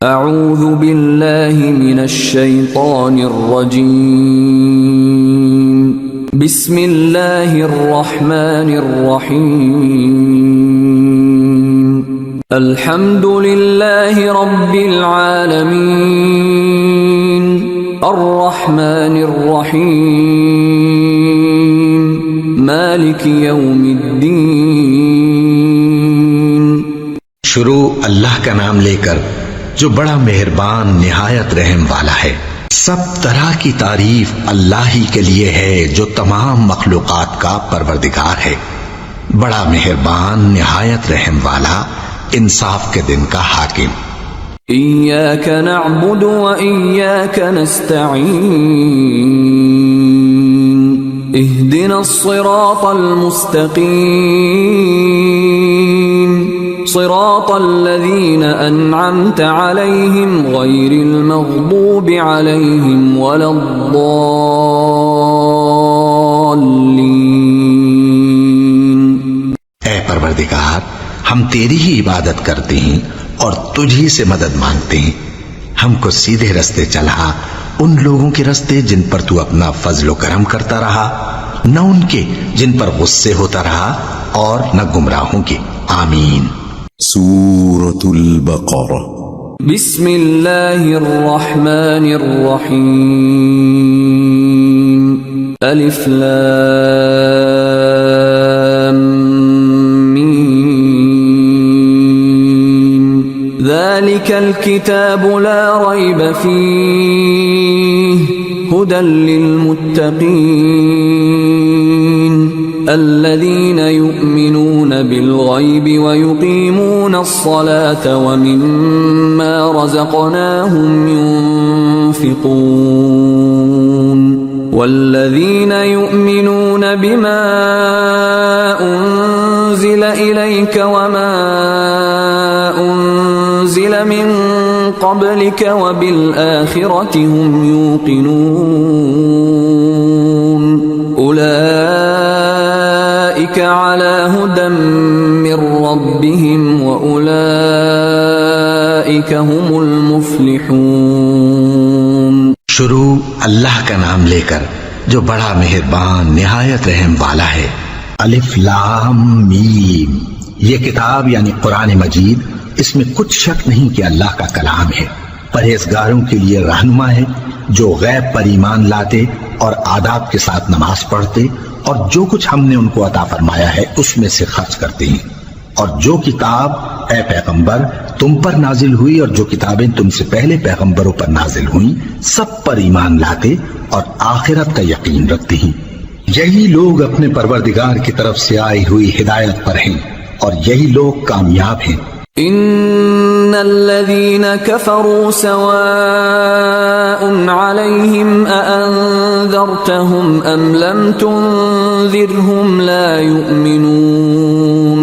अऊज़ु बिल्लाहि मिनश शैतानिर रजीम। बिस्मिल्लाहिर रहमानिर रहीम। अल्हम्दुलिल्लाहि रब्बिल आलमीन। अर्रहमानिर रहीम। मालिकि यौमिद्दीन। शुरू अल्लाह का नाम लेकर जो बड़ा मेहरबान निहायत रहम वाला है। सब तरह की तारीफ अल्लाह ही के लिए है जो तमाम मखलूकात का परवरदिगार है, बड़ा मेहरबान निहायत रहम वाला, इंसाफ के दिन का हाकिम। इय्याक नअबुदु व इय्याक नस्तईन। इहदिनस सिरातल मुस्तकीम। सिरातल लज़ीना अनअमता अलैहिम गैरिल मग़दूबि अलैहिम वलद्दाल्लीन। ऐ परवरदिगार, हम तेरी ही इबादत करते हैं और तुझ ही से मदद मांगते हैं। हमको सीधे रास्ते चला, उन लोगों के रास्ते जिन पर तू अपना फजल व करम करता रहा, न उनके जिन पर गुस्से होता रहा, और न गुमराहों के। आमीन। सूरतुल बक़रा। बिस्मिल्लाहिर रहमानिर रहीम। अलिफ लाम मीम। ज़ालिकल किताबु ला रैब फीहि हुदल लिलमुत्तक़ीन। الذين يؤمنون بالغيب ويقيمون الصلاة ومما رزقناهم ينفقون والذين يؤمنون بما أنزل إليك وما أنزل من قبلك وبالآخرة هم يوقنون أولئك على هدى من ربهم وأولئك هم المفلحون। शुरू अल्लाह का नाम लेकर जो बड़ा मेहरबान निहायत रहम वाला है। अलिफ लाम मीम। ये किताब यानी कुरान मजीद, इसमें कुछ शक नहीं कि अल्लाह का कलाम है। परहेजगारों के लिए रहनुमा है जो गैब पर ईमान लाते और आदाब के साथ नमाज पढ़ते और जो कुछ हमने उनको अता फरमाया है उसमें से खर्च करते हैं। और जो किताब ऐ पैगंबर तुम पर नाजिल हुई और जो किताबें तुमसे पहले पैगंबरों पर नाजिल हुई, सब पर ईमान लाते और आखिरत का यकीन रखते हैं। यही लोग अपने परवरदिगार की तरफ से आई हुई हिदायत पर हैं और यही लोग कामयाब हैं। इन्नल्लज़ीना कफ़रू सवाउन अलैहिम अअन्ज़रतहुम अम लम तुन्ज़िरहुम ला युमिनून।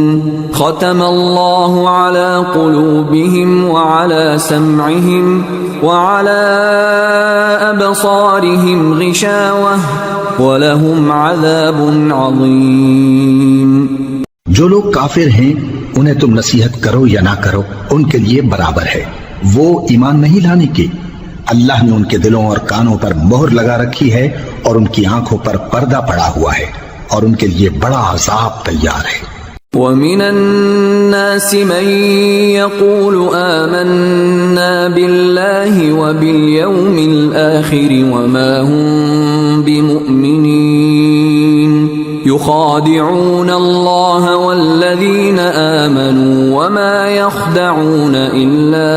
ख़तमल्लाहु अला क़ुलूबिहिम व अला समइहिम व अला अबसारिहिम ग़िशावह व लहुम अज़ाबुन अज़ीम। जो लोग काफिर हैं उन्हें तुम नसीहत करो या ना करो, उनके लिए बराबर है। वो ईमान नहीं लाने के। अल्लाह ने उनके दिलों और कानों पर मोहर लगा रखी है और उनकी आंखों पर पर्दा पड़ा हुआ है और उनके लिए बड़ा अज़ाब तैयार है। वमिनन नासि मन यक़ूलु आमन्ना बिल्लाहि व बिल यौमिल आखिर व मा हुम बिमुमिनीन। युखादिऊन अल्लाह वल्लज़ीन आमनू वमा यख़दऊन इल्ला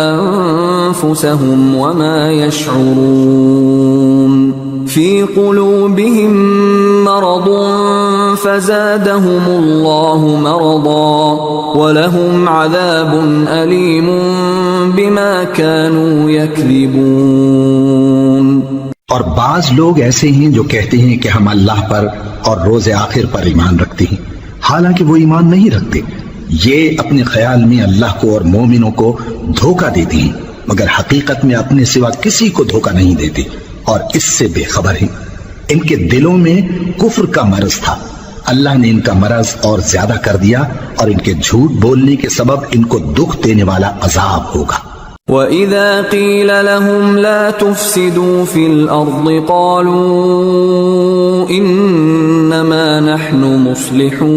अन्फुसहुम वमा यशऊरून। फी क़ुलूबिहिम मरदुन फ़ज़ादहुमुल्लाहु मरदा वलहुम अज़ाबुन अलीमुन बिमा कानू यक्ज़िबून। और बाज लोग ऐसे हैं जो कहते हैं कि हम अल्लाह पर और रोज़े आखिर पर ईमान रखते हैं, हालांकि वो ईमान नहीं रखते। ये अपने ख्याल में अल्लाह को और मोमिनों को धोखा देते हैं, मगर हकीकत में अपने सिवा किसी को धोखा नहीं देते और इससे बेखबर हैं। इनके दिलों में कुफ्र का मर्ज था अल्लाह ने इनका मरज और ज्यादा कर दिया और इनके झूठ बोलने के सबब इनको दुख देने वाला अजाब होगा। وَإِذَا قِيلَ لَهُمْ لَا تُفْسِدُوا فِي الْأَرْضِ قَالُوا إِنَّمَا نَحْنُ مُصْلِحُونَ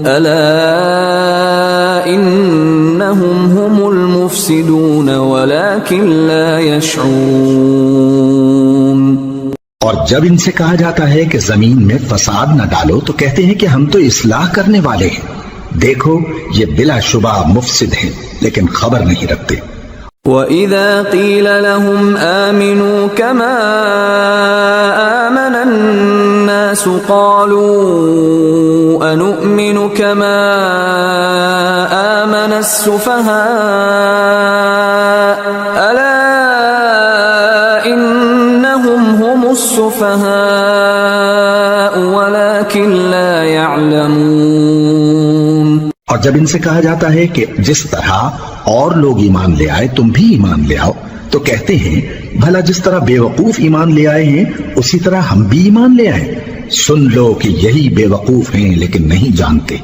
أَلَا إِنَّهُمْ هُمُ الْمُفْسِدُونَ وَلَكِنْ لَا يَشْعُرُونَ। और जब इनसे कहा जाता है कि जमीन में फसाद न डालो तो कहते हैं कि हम तो इस्लाह करने वाले हैं। देखो ये बिलाशुबा मुफसिद हैं लेकिन खबर नहीं रखते। وَإِذَا قِيلَ لَهُمْ آمِنُوا كَمَا آمَنَ النَّاسُ قَالُوا أَنُؤْمِنُ كَمَا آمَنَ السُّفَهَاءُ أَلَا إِنَّهُمْ هُمُ السُّفَهَاءُ وَلَكِنْ لَا يَعْلَمُونَ। और जब इनसे कहा जाता है कि जिस तरह और लोग ईमान ले आए तुम भी ईमान ले आओ तो कहते हैं भला जिस तरह बेवकूफ ईमान ले आए हैं उसी तरह हम भी ईमान ले आए। सुन लो कि यही बेवकूफ हैं लेकिन नहीं जानते।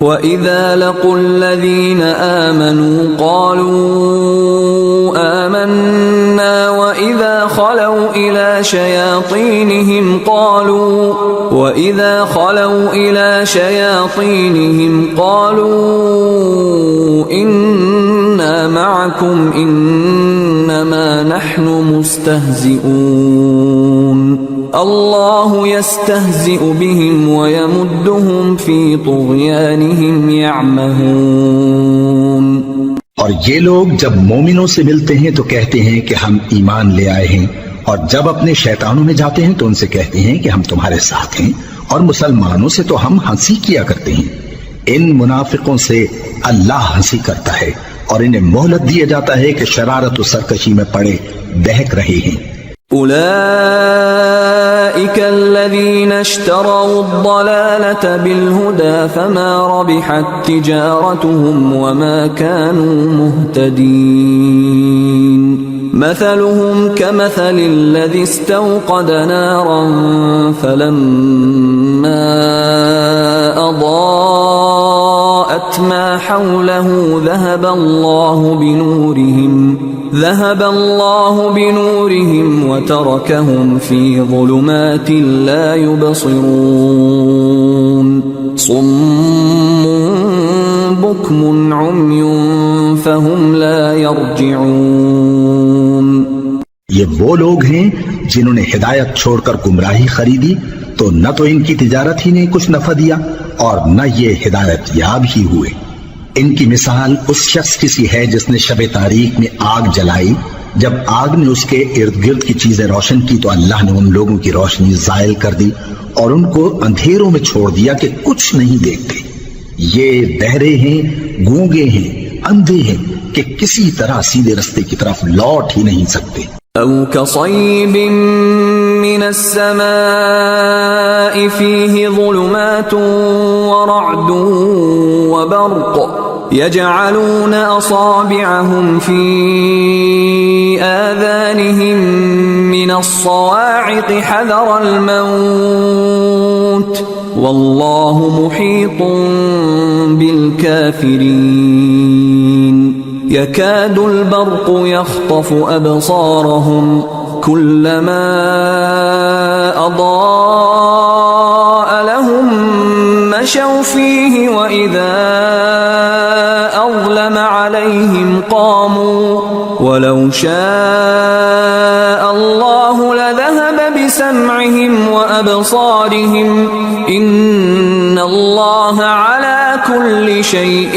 وَإِذَا لَقُوا الَّذِينَ آمَنُوا قَالُوا آمَنَّا وَإِذَا خَلَوْا إِلَى شَيَاطِينِهِمْ قَالُوا إِنَّا مَعَكُمْ إِنَّمَا نَحْنُ مُسْتَهْزِئُونَ الله يستهزئ بهم ويمدهم في طغيانهم يعمهون। और ये लोग जब मोमिनों से मिलते हैं तो कहते हैं कि हम ईमान ले आए हैं और जब अपने शैतानों में जाते हैं तो उनसे कहते हैं कि हम तुम्हारे साथ हैं और मुसलमानों से तो हम हंसी किया करते हैं। इन मुनाफिकों से अल्लाह हंसी करता है और इन्हें मोहलत दिया जाता है कि शरारत और सरकशी में पड़े बहक रहे हैं। أولئك الذين اشتروا الضلالة بالهدى فما ربحت تجارتهم وما كانوا مهتدين مثلهم كمثل الذي استوقد نارا فلما أضاءت ما حوله ذهب الله بنورهم وتركهم في ظلمات لا يبصرون صم بكم عمي فهم لا يرجعون। ये वो लोग हैं जिन्होंने हिदायत छोड़कर गुमराही खरीदी तो न तो इनकी तिजारत ही ने कुछ नफा दिया और न ये हिदायत याब ही हुए। इनकी मिसाल उस शख्स की सी है जिसने शब तारीख में आग जलाई। जब आग ने उसके इर्द गिर्द की चीजें रोशन की तो अल्लाह ने उन लोगों की रोशनी जायल कर दी और उनको अंधेरों में छोड़ दिया कि कुछ नहीं देखते। ये बहरे हैं, गूंगे हैं, अंधे हैं कि किसी तरह सीधे रास्ते की तरफ लौट ही नहीं सकते। أو كصيب من السماء فيه ظلمات ورعد وبرق يجعلون أصابعهم في آذانهم من الصواعق حذر الموت والله محيط بالكافرين يكاد البرق يخطف أبصارهم كلما أضاء لهم مشوا فيه وإذا أظلم عليهم قاموا ولو شاء الله لذهب بسمعهم وأبصارهم إن الله على كل شيء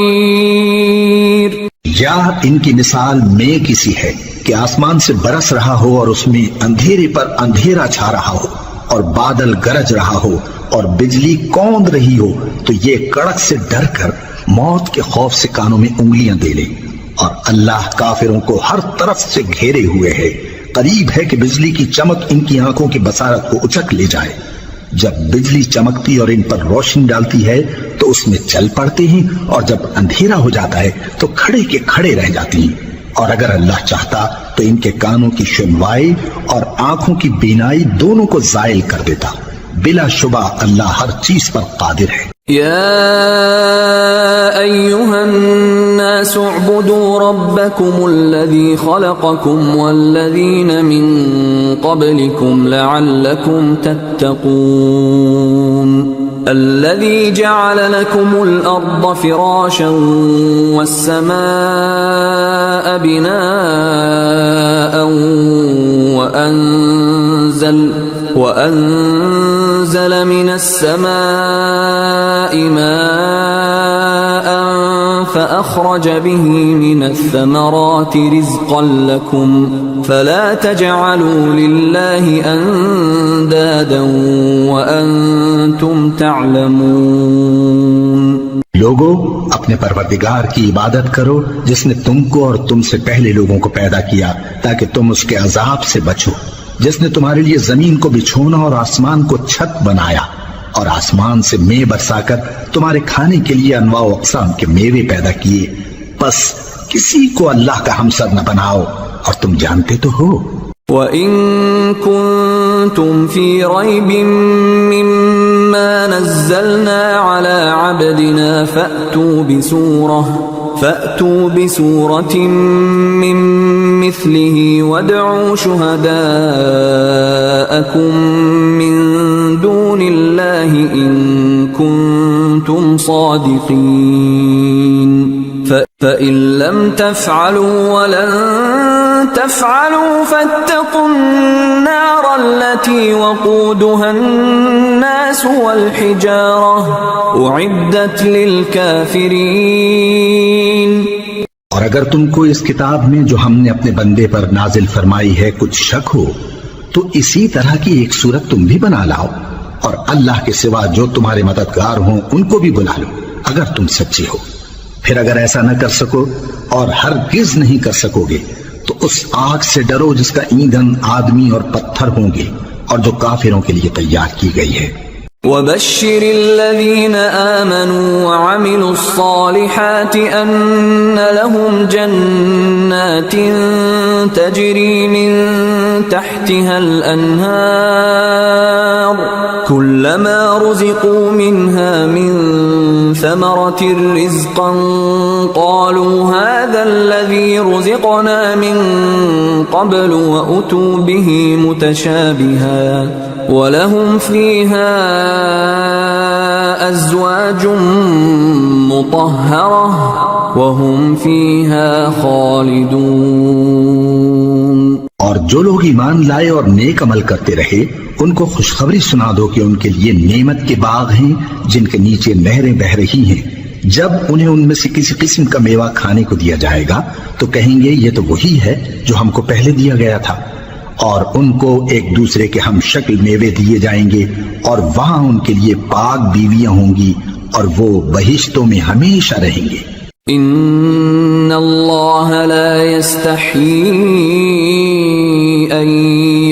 قديर। या इनकी मिसाल में किसी है कि आसमान से बरस रहा हो और उसमें अंधेरे पर अंधेरा छा रहा हो और बादल गरज रहा हो और बिजली कौंद रही हो तो ये कड़क से डर कर मौत के खौफ से कानों में उंगलियां दे ले। और अल्लाह काफिरों को हर तरफ से घेरे हुए है। करीब है कि बिजली की चमक इनकी आंखों की बसारत को उचक ले जाए। जब बिजली चमकती और इन पर रोशनी डालती है तो उसमें चल पड़ते हैं और जब अंधेरा हो जाता है तो खड़े के खड़े रह जाती हैं। और अगर अल्लाह चाहता तो इनके कानों की सुनवाई और आंखों की बीनाई दोनों को जायल कर देता। बिला शुबा अल्लाह हर चीज पर कादिर है। या अय्युहन नास उअबुदू रब्बकुमुल्लज़ी खलक़कुम वल्लज़ीन मिन क़ब्लिकुम लअल्लकुम तत्तक़ून الذي جعل لكم الأرض فراشا والسماء بناء وأنزل من السماء ماء فأخرج به من الثمرات رزقا لكم فلا تجعلوا لله أندادا وأنتم تعلمون। लोगों, अपने परवरदिगार की इबादत करो जिसने तुमको और तुमसे पहले लोगों को पैदा किया ताकि तुम उसके अजाब से बचो, जिसने तुम्हारे लिए जमीन को बिछोना और आसमान को छत बनाया और आसमान से मेवे बरसाकर तुम्हारे खाने के लिए अनवा अक़साम के मेवे पैदा किए। बस किसी को अल्लाह का हमसर न बनाओ और तुम जानते तो हो। وَإِن كُنتُمْ فِي رَيْبٍ مِّمَّا نَزَّلْنَا عَلَى عَبْدِنَا فَأْتُوا بِسُورَةٍ مِّن مِّثْلِهِ وَادْعُوا شُهَدَاءَكُم مِّن دُونِ اللَّهِ إِن كُنتُمْ صَادِقِينَ فَإِن لَّمْ تَفْعَلُوا وَلَن تفعلوا فاتقوا النار التي وقودها الناس والحجارة أعدت للكافرين। और अगर तुमको इस किताब में जो हमने अपने बंदे पर नाजिल फरमाई है कुछ शक हो तो इसी तरह की एक सूरत तुम भी बना लाओ और अल्लाह के सिवा जो तुम्हारे मददगार हों उनको भी बुला लो अगर तुम सच्चे हो। फिर अगर ऐसा न कर सको और हरगिज नहीं कर सकोगे तो उस आग से डरो जिसका ईंधन आदमी और पत्थर होंगे और जो काफिरों के लिए तैयार की गई है। وَبَشِّرِ الَّذِينَ آمَنُوا وَعَمِلُوا الصَّالِحَاتِ أَنَّ لَهُمْ جَنَّاتٍ تَجْرِي مِن تَحْتِهَا الْأَنْهَارُ كُلَّمَا رُزِقُوا مِنْهَا مِن ثَمَرَةٍ رِزْقًا قَالُوا هَذَا الَّذِي رُزِقْنَا مِن قَبْلُ وَأُتُوا بِهِ مُتَشَابِهًا وَلَهُمْ فِيهَا أَزْوَاجٌ مُطَهَّرَةٌ وَهُمْ فِيهَا خَالِدُونَ। और जो लोग ईमान लाए और नेक अमल करते रहे उनको खुशखबरी सुना दो कि उनके लिए नेमत के बाग हैं जिनके नीचे नहरें बह रही हैं। जब उन्हें उनमें से किसी किस्म का मेवा खाने को दिया जाएगा तो कहेंगे ये तो वही है जो हमको पहले दिया गया था, और उनको एक दूसरे के हम शक्ल मेवे दिए जाएंगे और वहां उनके लिए पाक बीवियां होंगी और वो बहिश्तों में हमेशा रहेंगे। इन्नल्लाह ला यस्तही अन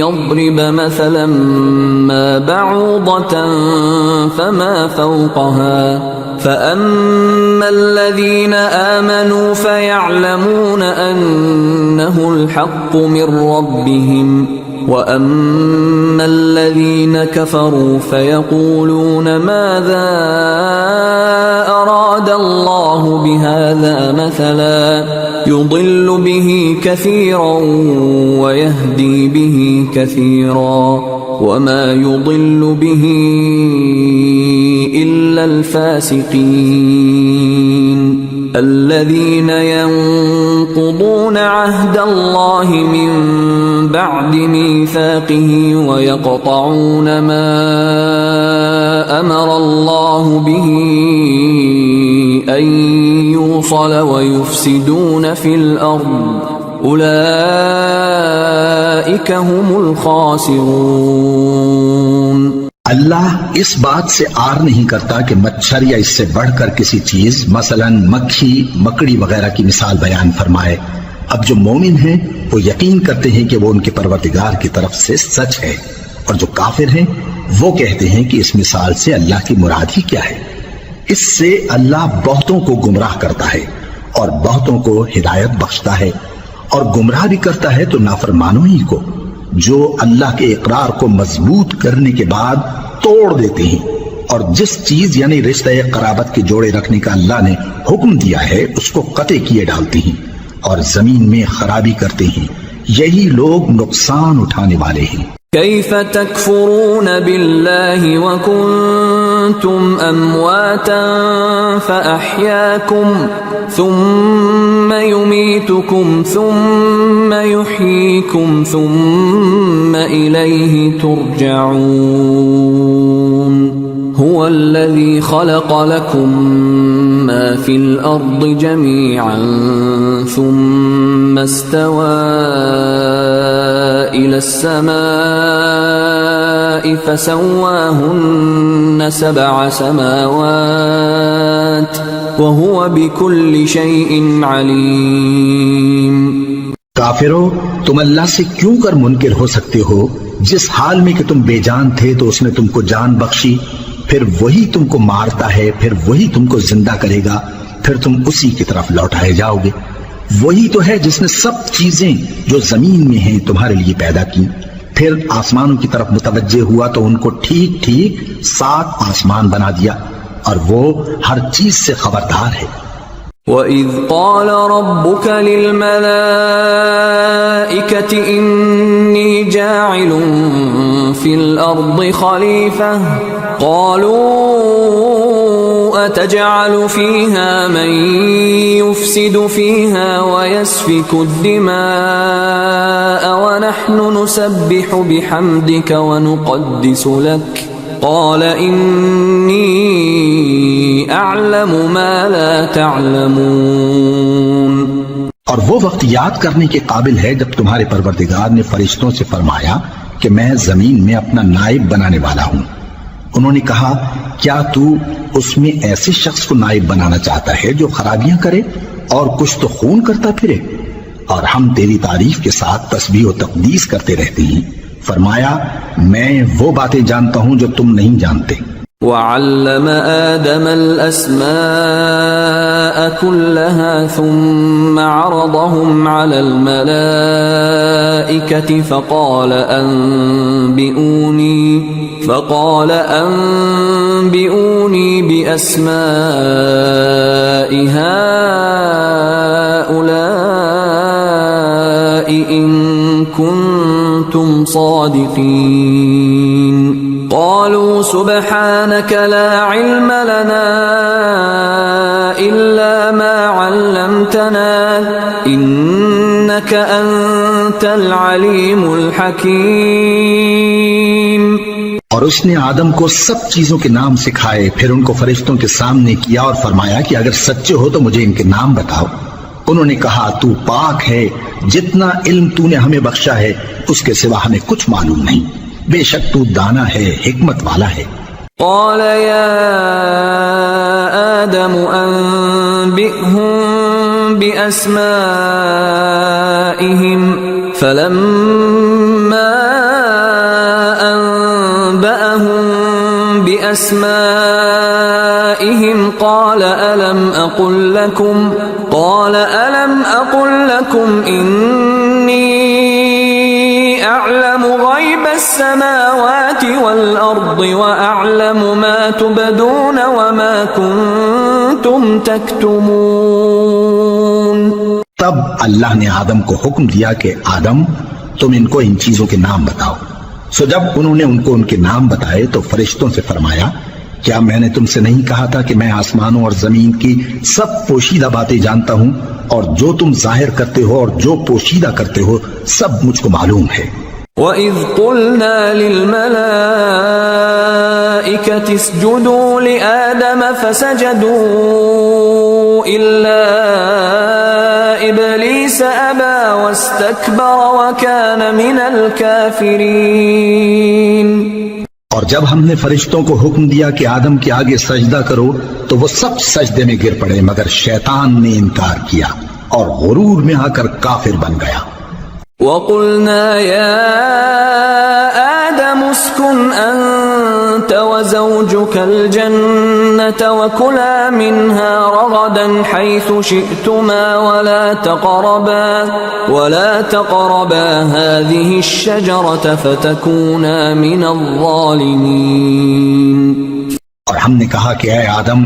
यضرब मसलन मा बऊदतन फमा फौक़हा فأما الذين آمنوا فيعلمون أنه الحق من ربهم وأما الذين كفروا فيقولون ماذا أراد الله بهذا مثلا يضل به كثيرا ويهدي به كثيرا وما يضل به إلا الفاسقين الذين ينقضون عهد الله من بعد ميثاقه ويقطعون ما أمر الله به أن يوصل ويفسدون في الأرض أولئك هم الخاسرون। अल्लाह इस बात से आर नहीं करता कि मच्छर या इससे बढ़कर किसी चीज मसलन मक्खी मकड़ी वगैरह की मिसाल बयान फरमाए। अब जो मोमिन हैं वो यकीन करते हैं कि वो उनके परवरदिगार की तरफ से सच है, और जो काफिर हैं वो कहते हैं कि इस मिसाल से अल्लाह की मुराद ही क्या है। इससे अल्लाह बहुतों को गुमराह करता है और बहुतों को हिदायत बख्शता है, और गुमराह भी करता है तो नाफरमानों ही को, जो अल्लाह के इकरार को मजबूत करने के बाद तोड़ देते हैं और जिस चीज यानी रिश्ते कराबत के जोड़े रखने का अल्लाह ने हुक्म दिया है उसको कते किए डालते हैं और जमीन में खराबी करते हैं। यही लोग नुकसान उठाने वाले हैं। कैफ तकफुरून बिल्लाहि व कुंतुम अमवातन फअहयाकुम थुम्म युमीतुकुम थुम्म युहयीकुम थुम्म इलैहि तुरजऊन हुवल्लज़ी खलक़ लकुम मा फिल अर्दि जमीअन थुम्म इस्तवा इलस समाइ फसव्वाहुन्न सबअ समावात व हुव बिकुल्लि शैइन अलीम। काफिरों, तुम अल्लाह से क्यों कर मुनकिर हो सकते हो? जिस हाल में कि तुम बेजान थे तो उसने तुमको जान बख्शी, फिर वही तुमको मारता है, फिर वही तुमको जिंदा करेगा, फिर तुम उसी की तरफ लौटाए जाओगे। वही तो है जिसने सब चीजें जो जमीन में हैं तुम्हारे लिए पैदा की, फिर आसमानों की तरफ मुतवज्जे हुआ तो उनको ठीक ठीक 7 आसमान बना दिया और वो हर चीज से खबरदार है। وَإِذْ قَالَ رَبُّكَ لِلْمَلَائِكَةِ إِنِّي جَاعِلٌ فِي الْأَرْضِ خَلِيفَةً قَالُوا أَتَجْعَلُ فِيهَا مَن يُفْسِدُ فِيهَا وَيَسْفِكُ الدِّمَاءَ وَنَحْنُ نُسَبِّحُ بِحَمْدِكَ وَنُقَدِّسُ لَكَ قال इन्नी अअलमु मा ला तअलमून। और वो वक्त याद करने के काबिल है जब तुम्हारे परवरदिगार ने फरिश्तों से फरमाया कि मैं जमीन में अपना नाइब बनाने वाला हूँ। उन्होंने कहा, क्या तू उसमें ऐसे शख्स को नाइब बनाना चाहता है जो खराबियां करे और कुछ तो खून करता फिरे? और हम तेरी तारीफ के साथ तस्बीह और तकदीस करते रहते हैं। फरमाया, मैं वो बातें जानता हूं जो तुम नहीं जानते। वअल्लम आदम अल-अस्माअ कुल्लहा थुम्मा अरदहुम अलल मलाइकति फक़ाल अन्बिऊनी बिअस्माइ हाउलाइ इन कुन्तुम सादिकीन। क़ालू सुब्हानक ला इल्म लना इल्ला मा अल्लमतना इन्नक अंतल अलीमुल हकीम। और उसने आदम को सब चीजों के नाम सिखाए, फिर उनको फरिश्तों के सामने किया और फरमाया कि अगर सच्चे हो तो मुझे इनके नाम बताओ। उन्होंने कहा, तू पाक है, जितना इल्म तूने हमें बख्शा है उसके सिवा हमें कुछ मालूम नहीं, बेशक तू दाना है, हिकमत वाला है। क़ाल या आदम अन्बिअहुम बिअस्माइहिम फलम्मा अन्बअहुम बिअस्माइहिम क़ाल अलम अक़ुल लकुम इन्नी अअलमु ग़ैबस समावाति वल अर्दि व अअलमु मा तुबदून व मा कुन्तुम तक्तुमून। तब अल्लाह ने आदम को हुक्म दिया कि आदम, तुम इनको इन चीजों के नाम बताओ। सो जब उन्होंने उनको उनके नाम बताए तो फरिश्तों से फरमाया, क्या मैंने तुमसे नहीं कहा था कि मैं आसमानों और जमीन की सब पोशीदा बातें जानता हूँ, और जो तुम जाहिर करते हो और जो पोशीदा करते हो सब मुझको मालूम है। वइज़ क़ुल्ना लिल-मलाइकति इसजुदू लिआदम फसजदू इल्ला इब्लीस अबा वस्तकबर व कान मिनल काफिरीन। और जब हमने फरिश्तों को हुक्म दिया कि आदम के आगे सजदा करो तो वो सब सजदे में गिर पड़े, मगर शैतान ने इनकार किया और गुरूर में आकर काफिर बन गया। वक़ुल्ना या आदम उस्कुन أنت وزوجك الجنة وكلا منها رغدا حيث شئتما ولا تقربا هذه الشجرة فتكونا من الظالمين. और हमने कहा कि ऐ आदम,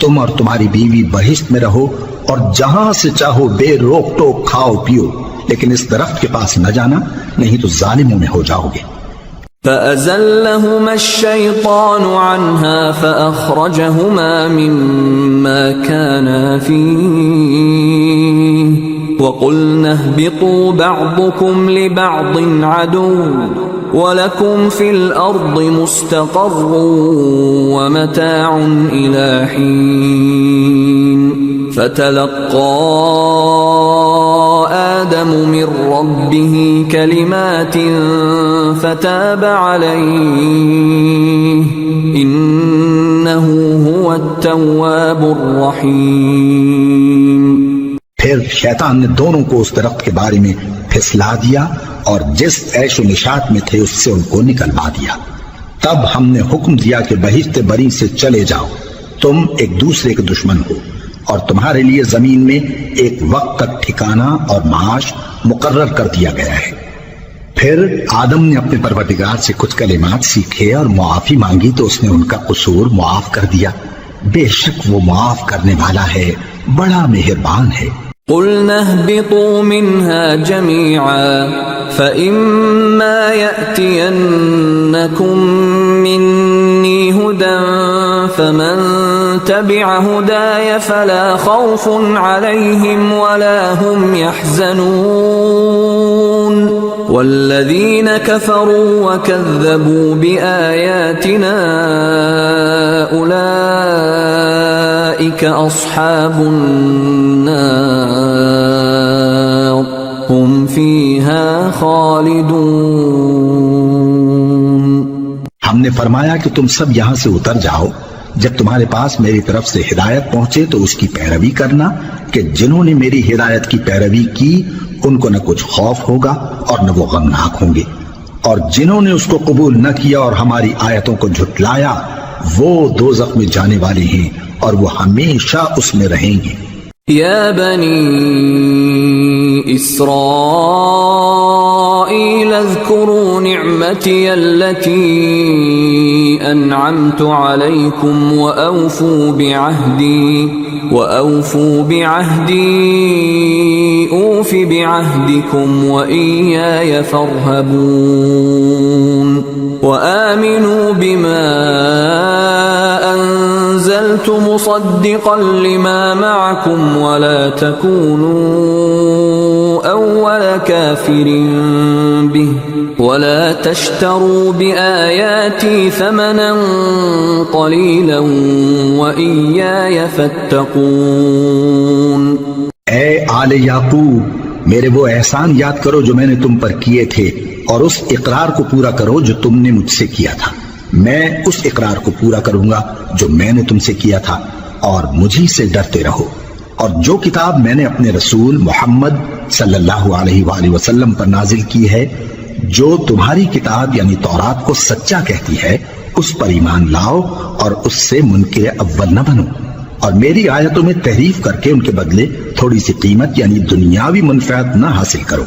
तुम और तुम्हारी बीवी बहिश्त में रहो और जहां से चाहो बेरोक टोक खाओ पियो, लेकिन इस दरख्त के पास न जाना, नहीं तो जालिमों में हो जाओगे। فأزلهما الشيطان عنها فأخرجهما مما كانا فيه وقلنا اهبطوا بعضكم لبعض عدو ولكم في الأرض مستقر ومتاع إلى حين. فتلقى آدم من ربه كلمات فتاب عليه إنه هو التواب الرحيم. फिर शैतान ने दोनों को उस दरख्त के बारे में फिसला दिया और जिस ऐशो निशात में थे उससे उनको निकलवा दिया। तब हमने हुक्म दिया कि बहिश्त बरी से चले जाओ, तुम एक दूसरे के दुश्मन हो और तुम्हारे लिए जमीन में एक वक्त तक ठिकाना और माश मुकर्रर कर दिया गया है। फिर आदम ने अपने परवरदिगार से कुछ कलिमात सीखे और मुआफी मांगी तो उसने उनका कसूर मुआफ कर दिया। बेशक वो मुआफ करने वाला है, बड़ा मेहरबान है। قُلْنَا اهْبِطُوا مِنْهَا جَمِيعًا فَإِمَّا يَأْتِيَنَّكُمْ مِنِّي هُدًى فَمَنْ تَبِعَ هُدَايَ فَلَا خَوْفٌ عَلَيْهِمْ وَلَا هُمْ يَحْزَنُونَ والذين كفروا وكذبوا بآياتنا أولئك أصحاب النار هم فيها خالدون. हमने फरमाया कि तुम सब यहां से उतर जाओ, जब तुम्हारे पास मेरी तरफ से हिदायत पहुंचे तो उसकी पैरवी करना कि जिन्होंने मेरी हिदायत की पैरवी की उनको न कुछ खौफ होगा और न वो गमनाक होंगे, और जिन्होंने उसको कबूल न किया और हमारी आयतों को झुटलाया वो दोज़ख में जाने वाले हैं और वो हमेशा उसमें रहेंगे. या बनी इस्राईल اذكروا निअमती التي أنعمت عليكم وأوفوا بعهدي أوف بعهدكم وإياي فارهبون. وآمنوا بما أنزلت مصدقا لما معكم ولا تكونوا أول كافر به ولا تشتروا بآياتي ثمنا قليلا وإياي فاتقون. ऐ आले याकूब, मेरे वो एहसान याद करो जो मैंने तुम पर किए थे और उस इकरार को पूरा करो जो तुमने मुझसे किया था. मैं उस इकरार को पूरा करूंगा जो मैंने तुमसे किया था और मुझी से डरते रहो. और जो किताब मैंने अपने रसूल मोहम्मद सल्लल्लाहु अलैहि वसल्लम पर नाजिल की है, जो तुम्हारी किताब यानी तौरात को सच्चा कहती है, उस पर ईमान लाओ और उससे मुनकिर अव्वल न बनो और मेरी आयतों में तहरीफ करके उनके बदले थोड़ी सी कीमत यानी दुनियावी मुनफ़अत न हासिल करो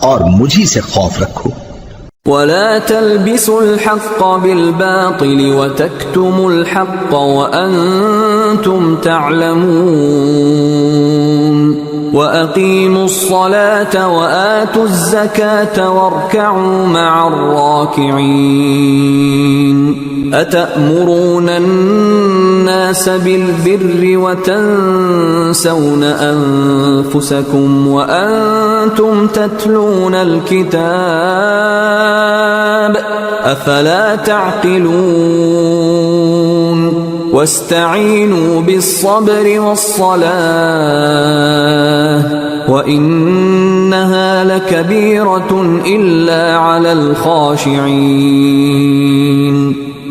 और मुझी से खौफ रखो. ولا تلبسوا الحق بالباطل وتكتموا الحق وأنتم تعلمون. وأقيموا الصلاة وآتوا الزكاة واركعوا مع الراكعين. أتأمرون الناس بالبر وتنسون أنفسكم وأنتم تتلون الكتاب أفلا تعقلون. واستعينوا بالصبر والصلاة وإنها لكبيرة إلا على الخاشعين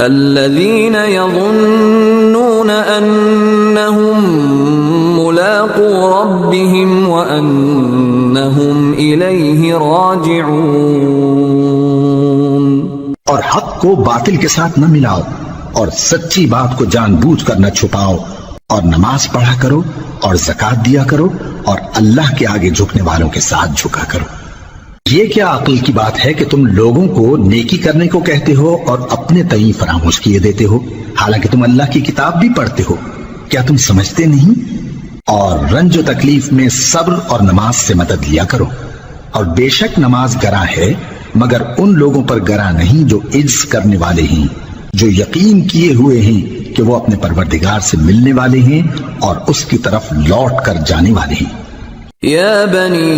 الذين يظنون أنهم ملاقو ربهم وأنهم إليه راجعون. और हक को बातिल के साथ न मिलाओ और सच्ची बात को जानबूझकर न छुपाओ और नमाज पढ़ा करो और ज़कात दिया करो और अल्लाह के आगे झुकने वालों के साथ झुका करो। ये क्या अक्ल की बात है कि तुम लोगों को नेकी करने को कहते हो और अपने तई फरामोश किए देते हो, हालांकि तुम अल्लाह की किताब भी पढ़ते हो। क्या तुम समझते नहीं? और रंज तकलीफ में सब्र और नमाज से मदद लिया करो। और बेशक नमाज गरा है, मगर उन लोगों पर गरा नहीं जो इज्ज करने वाले हैं, जो यकीन किए हुए हैं कि वो अपने परवरदिगार से मिलने वाले हैं और उसकी तरफ लौट कर जाने वाले हैं। या बनी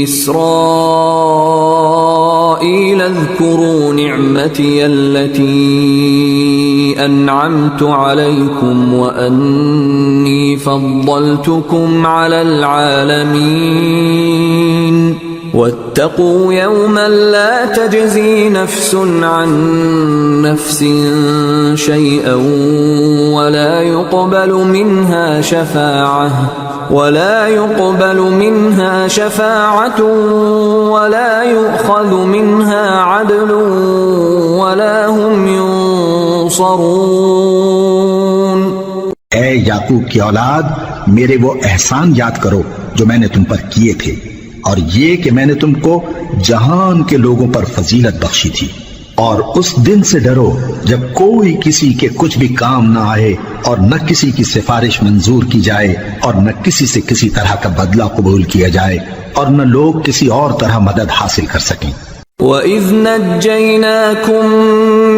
इस्राईल अज़्कुरू निअमती अल्लती अनअमतु अलैकुम व अन्नी फद्दलतुकुम अलल आलमीन वत्तकू यौमन ला तजज़ी नफ्सुन अन नफ्सिन शैअन वला युक़बलु मिन्हा शफ़ाअतुन वला युअख़ज़ु मिन्हा अदलुन वला हुम युनसरून। ऐ याकूब की औलाद, मेरे वो एहसान याद करो जो मैंने तुम पर किए थे, और ये कि मैंने तुमको जहान के लोगों पर फजीलत बख्शी थी। और उस दिन से डरो जब कोई किसी के कुछ भी काम न आए और न किसी की सिफारिश मंजूर की जाए और न किसी से किसी तरह का बदला कबूल किया जाए और न लोग किसी और तरह मदद हासिल कर सकें। وَإِذْ نَجَّيْنَاكُمْ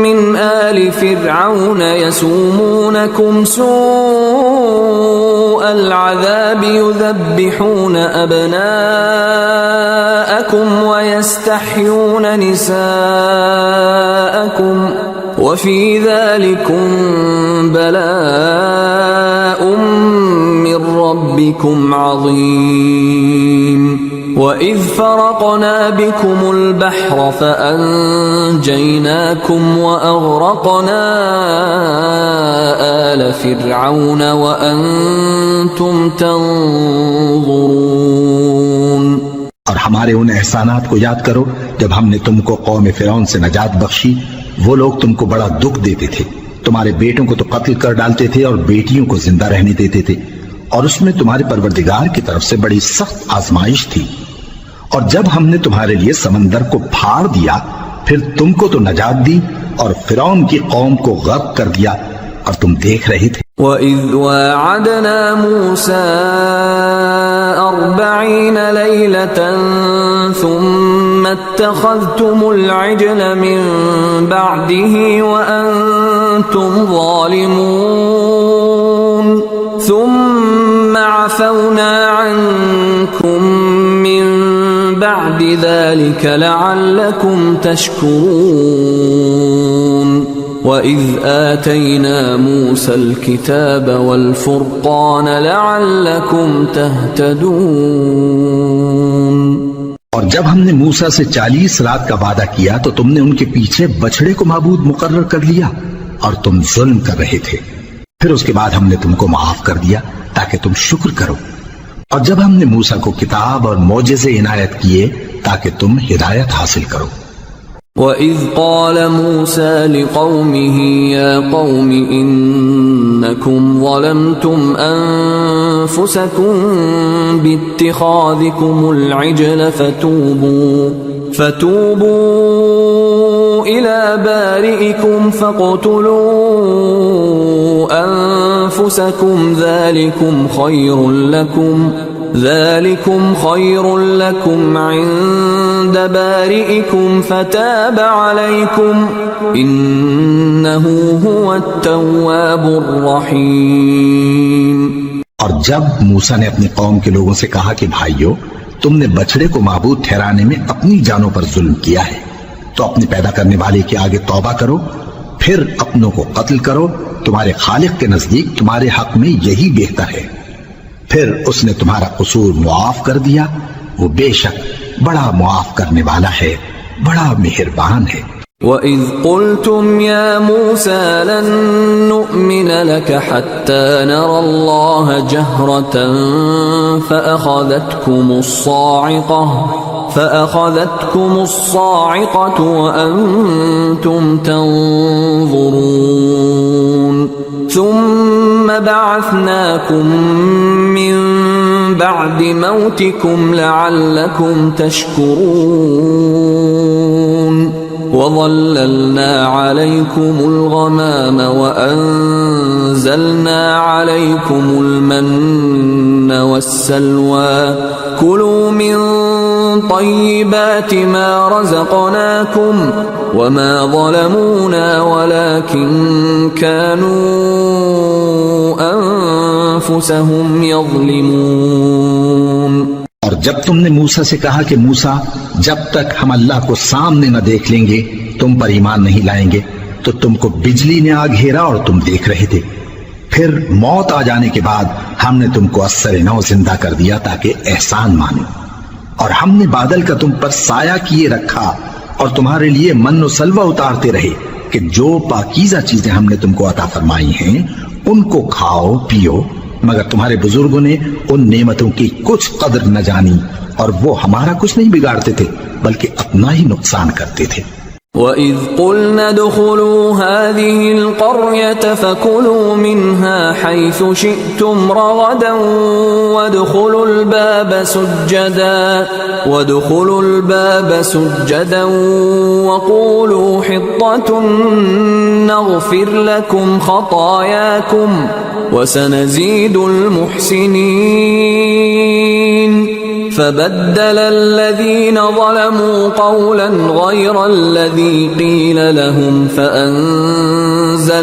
مِنْ آلِ فِرْعَوْنَ يَسُومُونَكُمْ سُوءَ الْعَذَابِ يُذَبِّحُونَ أَبْنَاءَكُمْ وَيَسْتَحْيُونَ نِسَاءَكُمْ وَفِي ذَلِكُمْ بَلَاءٌ مِّن رَّبِّكُمْ عَظِيمٌ وَإِذْ فَرَقْنَا بِكُمُ الْبَحْرَ فَأَنْجَيْنَاكُمْ وَأَغْرَقْنَا آلَ فِرْعَوْنَ وَأَنْتُمْ تَنْظُرُونَ। और हमारे उन एहसानात को याद करो जब हमने तुमको कौम फिरौन से नजात बख्शी। वो लोग तुमको बड़ा दुख देते थे, तुम्हारे बेटों को तो कत्ल कर डालते थे और बेटियों को जिंदा रहने देते थे, और उसमें तुम्हारे परवरदिगार की तरफ से बड़ी सख्त आजमाइश थी। और जब हमने तुम्हारे लिए समंदर को फाड़ दिया, फिर तुमको तो नजात दी और फिरौन की कौम को गर्क कर दिया, और तुम देख रहे थे। وَإِذْ وَاعَدْنَا مُوسَى 40 لَيْلَةً ثُمَّ اتَّخَذْتُمُ الْعِجْلَ مِنْ بَعْدِهِ وَأَنْتُمْ ظَالِمُونَ ثُمَّ عَفَوْنَا عَنْكُمْ مِنْ بَعْدِ ذَلِكَ لَعَلَّكُمْ تَشْكُرُونَ وَإِذْ آتَيْنَا مُوسَى الْكِتَابَ وَالْفُرْقَانَ لَعَلَّكُمْ تَهْتَدُونَ। और जब हमने मूसा से 40 रात का वादा किया तो तुमने उनके पीछे बछड़े को माबूद मुकर्रर कर लिया और तुम जुल्म कर रहे थे। फिर उसके बाद हमने तुमको माफ कर दिया ताकि तुम शुक्र करो। और जब हमने मूसा को किताब और मोजेज़े इनायत किए ताकि तुम हिदायत हासिल करो। وَإِذْ قَالَ مُوسَى لِقَوْمِهِ يَا قَوْمِ إِنَّكُمْ ظَلَمْتُمْ أَنفُسَكُمْ بِاتِّخَاذِكُمُ الْعِجْلَ فَتُوبُوا إِلَى بَارِئِكُمْ فَاقْتُلُوا أَنفُسَكُمْ ذلكم خير لكم عند بارئكم فتاب عليكم إنه هو التواب الرحيم। और जब मूसा ने अपनी कौम के लोगों से कहा कि भाइयों, तुमने बछड़े को माबूद ठहराने में अपनी जानों पर जुल्म किया है, तो अपने पैदा करने वाले के आगे तौबा करो, फिर अपनों को कत्ल करो। तुम्हारे खालिक के नजदीक तुम्हारे हक में यही बेहतर है। फिर उसने तुम्हारा कसूर मुआफ कर दिया। वो बेशक बड़ा मुआफ करने वाला है, बड़ा मेहरबान है। وَإِذْ قُلْتُمْ يَا مُوسَى لَن نُّؤْمِنَ لَكَ حَتَّى نَرَى اللَّهَ جَهْرَةً فأخذتكم الصاعقة وأنتم تنظرون ثم بعثناكم من بعد موتكم لعلكم تشكرون وظللنا عليكم الغمام وأنزلنا عليكم المن والسلوى كلوا من طيبات ما رزقناكم وما ظلمونا ولكن كانوا أنفسهم يظلمون। और जब तुमने मूसा से कहा कि मूसा जब तक हम अल्लाह को सामने न देख लेंगे तुम पर ईमान नहीं लाएंगे, तो तुमको बिजली ने आ घेरा और तुम देख रहे थे। फिर मौत आ जाने के बाद हमने तुमको अस्सर नौ जिंदा कर दिया ताकि एहसान मानो, और हमने बादल का तुम पर साया किए रखा और तुम्हारे लिए मन और सलवा उतारते रहे कि जो पाकीज़ा चीजें हमने तुमको अता फरमाई हैं उनको खाओ पियो, मगर तुम्हारे बुजुर्गों ने उन नेमतों की कुछ कदर न जानी और वो हमारा कुछ नहीं बिगाड़ते थे बल्कि अपना ही नुकसान करते थे। وَإِذْ قُلْنَا ادْخُلُوا هَذِهِ الْقَرْيَةَ فَكُلُوا مِنْهَا حَيْثُ شِئْتُمْ رَغَدًا وَادْخُلُوا الْبَابَ سُجَّدًا وَقُولُوا حِطَّةٌ نَغْفِرْ لَكُمْ خَطَايَاكُمْ وَسَنَزِيدُ الْمُحْسِنِينَ فبدل الذين ظلموا قولا غير الذي قيل لهم فأنزلنا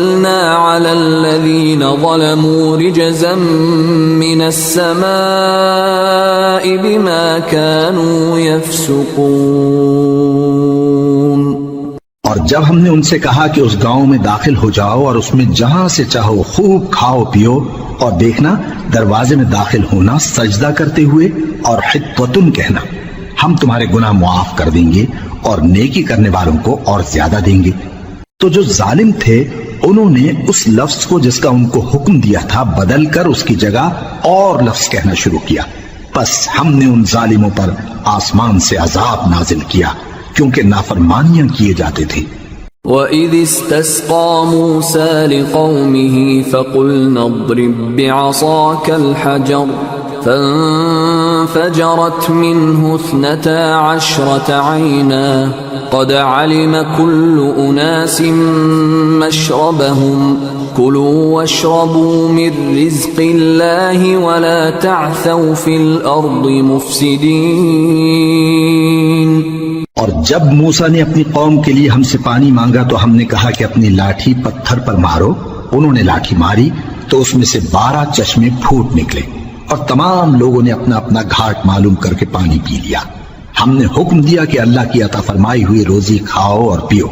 على الذين ظلموا رجزا من السماء بما كانوا يفسقون। और जब हमने उनसे कहा कि उस गांव में दाखिल हो जाओ और उसमें जहां से चाहो खूब खाओ पियो, और देखना दरवाजे में दाखिल होना सजदा करते हुए और हित्वतुन कहना, हम तुम्हारे गुनाह मुआफ कर देंगे और नेकी करने वालों को और ज्यादा देंगे। तो जो जालिम थे उन्होंने उस लफ्ज को जिसका उनको हुक्म दिया था बदल कर उसकी जगह और लफ्ज कहना शुरू किया, बस हमने उन जालिमों पर आसमान से अजाब नाजिल किया क्योंकि नाफरमानियां किए जाते थे। وَإِذِ اسْتَسْقَى مُوسَى لِقَوْمِهِ فَقُلْنَا اضْرِبْ بِعَصَاكَ الْحَجَرَ فَانفَجَرَتْ مِنْهُ 12 عَيْنًا قَدْ عَلِمَ كُلُّ أُنَاسٍ مَّشْرَبَهُمْ كُلُوا وَاشْرَبُوا مِن رِّزْقِ اللَّهِ وَلَا تَعْثَوْا فِي الْأَرْضِ مُفْسِدِينَ। और जब मूसा ने अपनी कौम के लिए हमसे पानी मांगा तो हमने कहा कि अपनी लाठी पत्थर पर मारो। उन्होंने लाठी मारी तो उसमें से 12 चश्मे फूट निकले और तमाम लोगों ने अपना अपना घाट मालूम करके पानी पी लिया। हमने हुक्म दिया कि अल्लाह की अता फरमाई हुई रोजी खाओ और पियो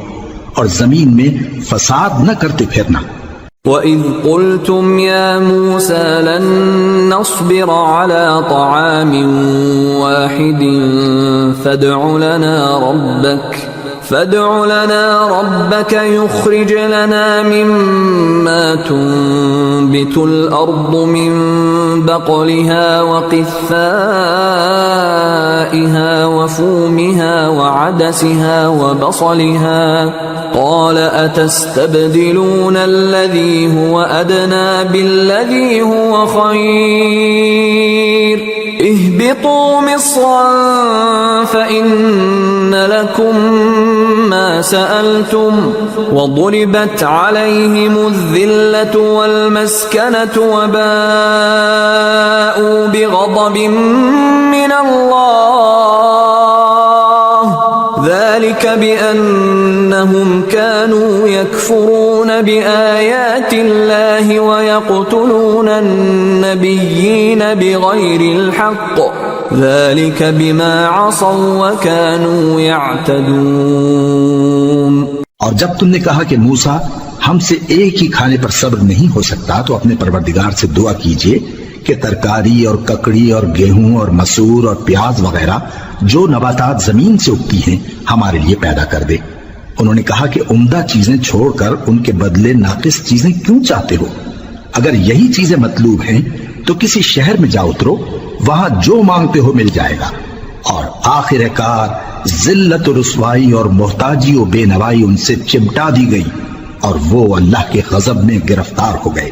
और जमीन में फसाद न करते फिरना। وَإِذْ قُلْتُمْ يَا مُوسَى لَن نَّصْبِرَ عَلَى طَعَامٍ وَاحِدٍ فادع لنا ربك يخرج لنا مما تنبت الأرض من بقلها وقثائها وفومها وعدسها وبصلها قال أتستبدلون الذي هو أدنى بالذي هو خير اهبطوا مصرا فإن لكم ما سألتم وضربت عليهم الذلة والمسكنة وباءوا بغضب من الله ذلك بأنهم كانوا يكفرون بآيات الله ويقتلون النبيين بغير الحق ذلك بما عصوا وكانوا يعتدون। और जब तुमने कहा कि मूसा हमसे एक ही खाने पर सब्र नहीं हो सकता तो अपने परवरदिगार से दुआ कीजिए कि तरकारी और ककड़ी और गेहूं और मसूर और प्याज वगैरह जो नबातात जमीन से उगती हैं हमारे लिए पैदा कर दे। उन्होंने कहा कि उम्दा चीजें छोड़कर उनके बदले नाकिस चीजें क्यों चाहते हो? अगर यही चीजें मतलूब हैं तो किसी शहर में जा उतरो, वहां जो मांगते हो मिल जाएगा और आखिरकार जिल्लत रुसवाई और मोहताजी और बेनवाई उनसे चिमटा दी गई और वो अल्लाह के गजब में गिरफ्तार हो गए।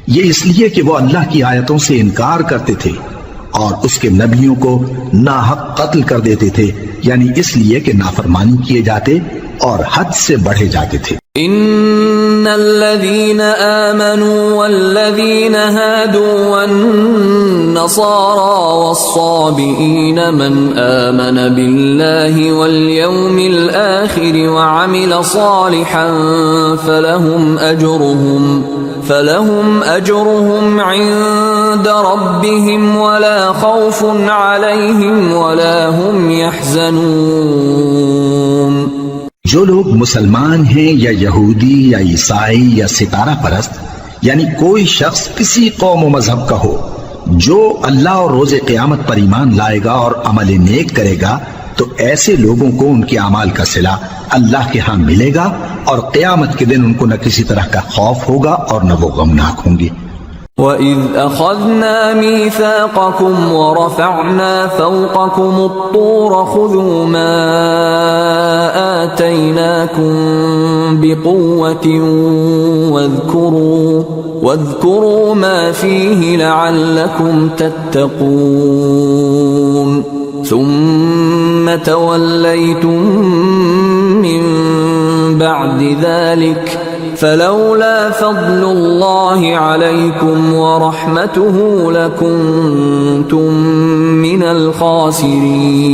ये इसलिए कि वो अल्लाह की आयतों से इनकार करते थे और उसके नबियों को नाहक कत्ल कर देते थे, यानी इसलिए कि नाफरमानी किए जाते और हद से बढ़े जाते थे। इन्नल्लज़ीन आमनू वल्लज़ीन हादू वन्नसारा वस्साबीन मन आमन बिल्लाहि वल यौमिल आखिर वअमिल सालिहन फलहुम अजरुहुम इन्द रब्बिहिम वला खौफुन अलैहिम वला हुम यहज़नून। जो लोग मुसलमान हैं या यहूदी या ईसाई या सितारा परस्त, यानी कोई शख्स किसी कौम व मजहब का हो, जो अल्लाह और रोजे क़यामत पर ईमान लाएगा और अमल नेक करेगा, तो ऐसे लोगों को उनके अमाल का सिला अल्लाह के यहाँ मिलेगा और क़यामत के दिन उनको न किसी तरह का खौफ होगा और न वो गमनाक होंगे। وَإِذْ أَخَذْنَا مِيثَاقَكُمْ وَرَفَعْنَا فَوْقَكُمُ الطُّورَ خُذُوا مَا آتَيْنَاكُمْ بِقُوَّةٍ وَاذْكُرُوا مَا فِيهِ لَعَلَّكُمْ تَتَّقُونَ ثُمَّ تَوَلَّيْتُمْ مِنْ بَعْدِ ذَلِكَ فلولا فضل الله عليكم ورحمته لكنتم من الخاسرين।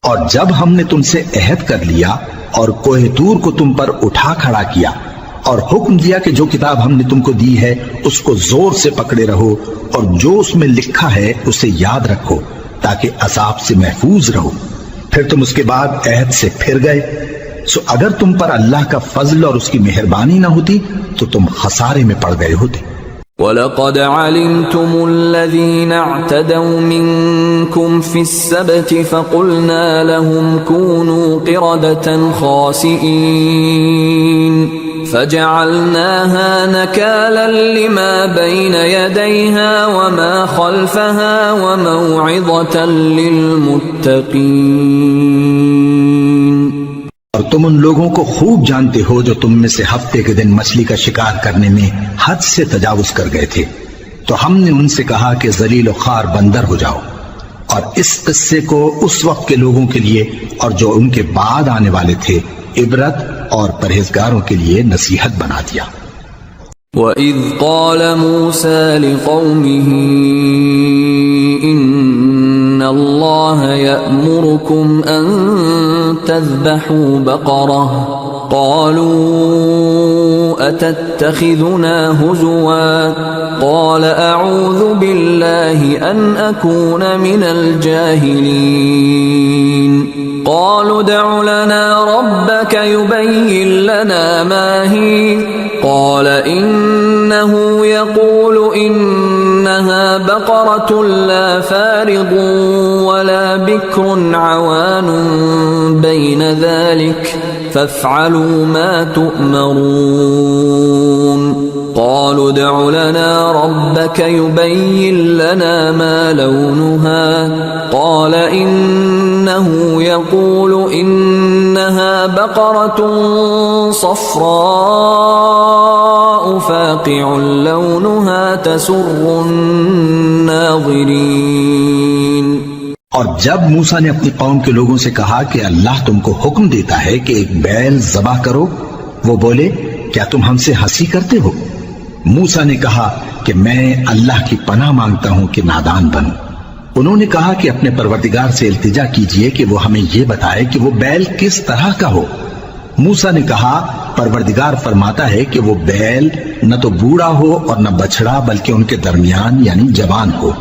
और जब हमने तुमसे अहद कर लिया और कोह तूर को तुम पर उठा खड़ा किया और हुक्म दिया कि जो किताब हमने तुमको दी है उसको जोर से पकड़े रहो और जो उसमें लिखा है उसे याद रखो ताकि अज़ाब से महफूज रहो, फिर तुम उसके बाद अहद से फिर गए, सो अगर तुम पर अल्लाह का फजल और उसकी मेहरबानी न होती तो तुम खसारे में पड़ गए होते। वलक़द अलिमतुम अल्लज़ीना अअतदौ मिनकुम फ़िस्सब्ति फ़क़ुलना लहुम कूनू क़िरदतन ख़ासिईन फ़जअलनाहा नकालन लिमा बैन यदैहा वमा ख़ल्फ़हा वमौइज़तन लिलमुत्तक़ीन। और तुम उन लोगों को खूब जानते हो जो तुम में से हफ्ते के दिन मछली का शिकार करने में हद से तजावुज कर गए थे, तो हमने उनसे कहा कि जलील खार बंदर हो जाओ, और इस किस्से को उस वक्त के लोगों के लिए और जो उनके बाद आने वाले थे इबरत और परहेजगारों के लिए नसीहत बना दिया। वइज़ क़ाल मूसा लिक़ौमिही इन्नल्लाह यअमुरुकुम अन तज़बहू बक़रह क़ालू अतत्तख़िज़ुना हुज़ुवा क़ाल अऊज़ु बिल्लाहि अन अकून मिनल जाहिलीन क़ालू उद्उ लना रब्बक युबय्यिन लना मा ही क़ाल इन्नहु यक़ूलु इन्नहा बक़रतुन ला फ़ारिदुन वला बिक्रुन अवानुन बैन ज़ालिक फ़फ़अलू मा तुअमरून क़ालू उद्उ लना रब्बक युबय्यिन लना मा लौनुहा क़ाल इन्नहु यक़ूलु इन्नहा बक़रतुन सफ़राअ फ़ाक़िअुन लौनुहा तसुर्रुन नाज़िरीन। और जब मूसा ने अपनी कौम के लोगों से कहा कि अल्लाह तुमको हुक्म देता है कि एक बैल ज़बह करो, वो बोले क्या तुम हमसे हंसी करते हो? मूसा ने कहा कि मैं अल्लाह की पनाह मांगता हूं कि नादान बनूं। उन्होंने कहा कि अपने परवरदिगार से इल्तिजा कीजिए कि वो हमें ये बताए कि वो बैल किस तरह का हो। मूसा ने कहा परवरदिगार फरमाता है कि वो बैल न तो बूढ़ा हो और न बछड़ा, बल्कि उनके दरमियान यानी जवान हो।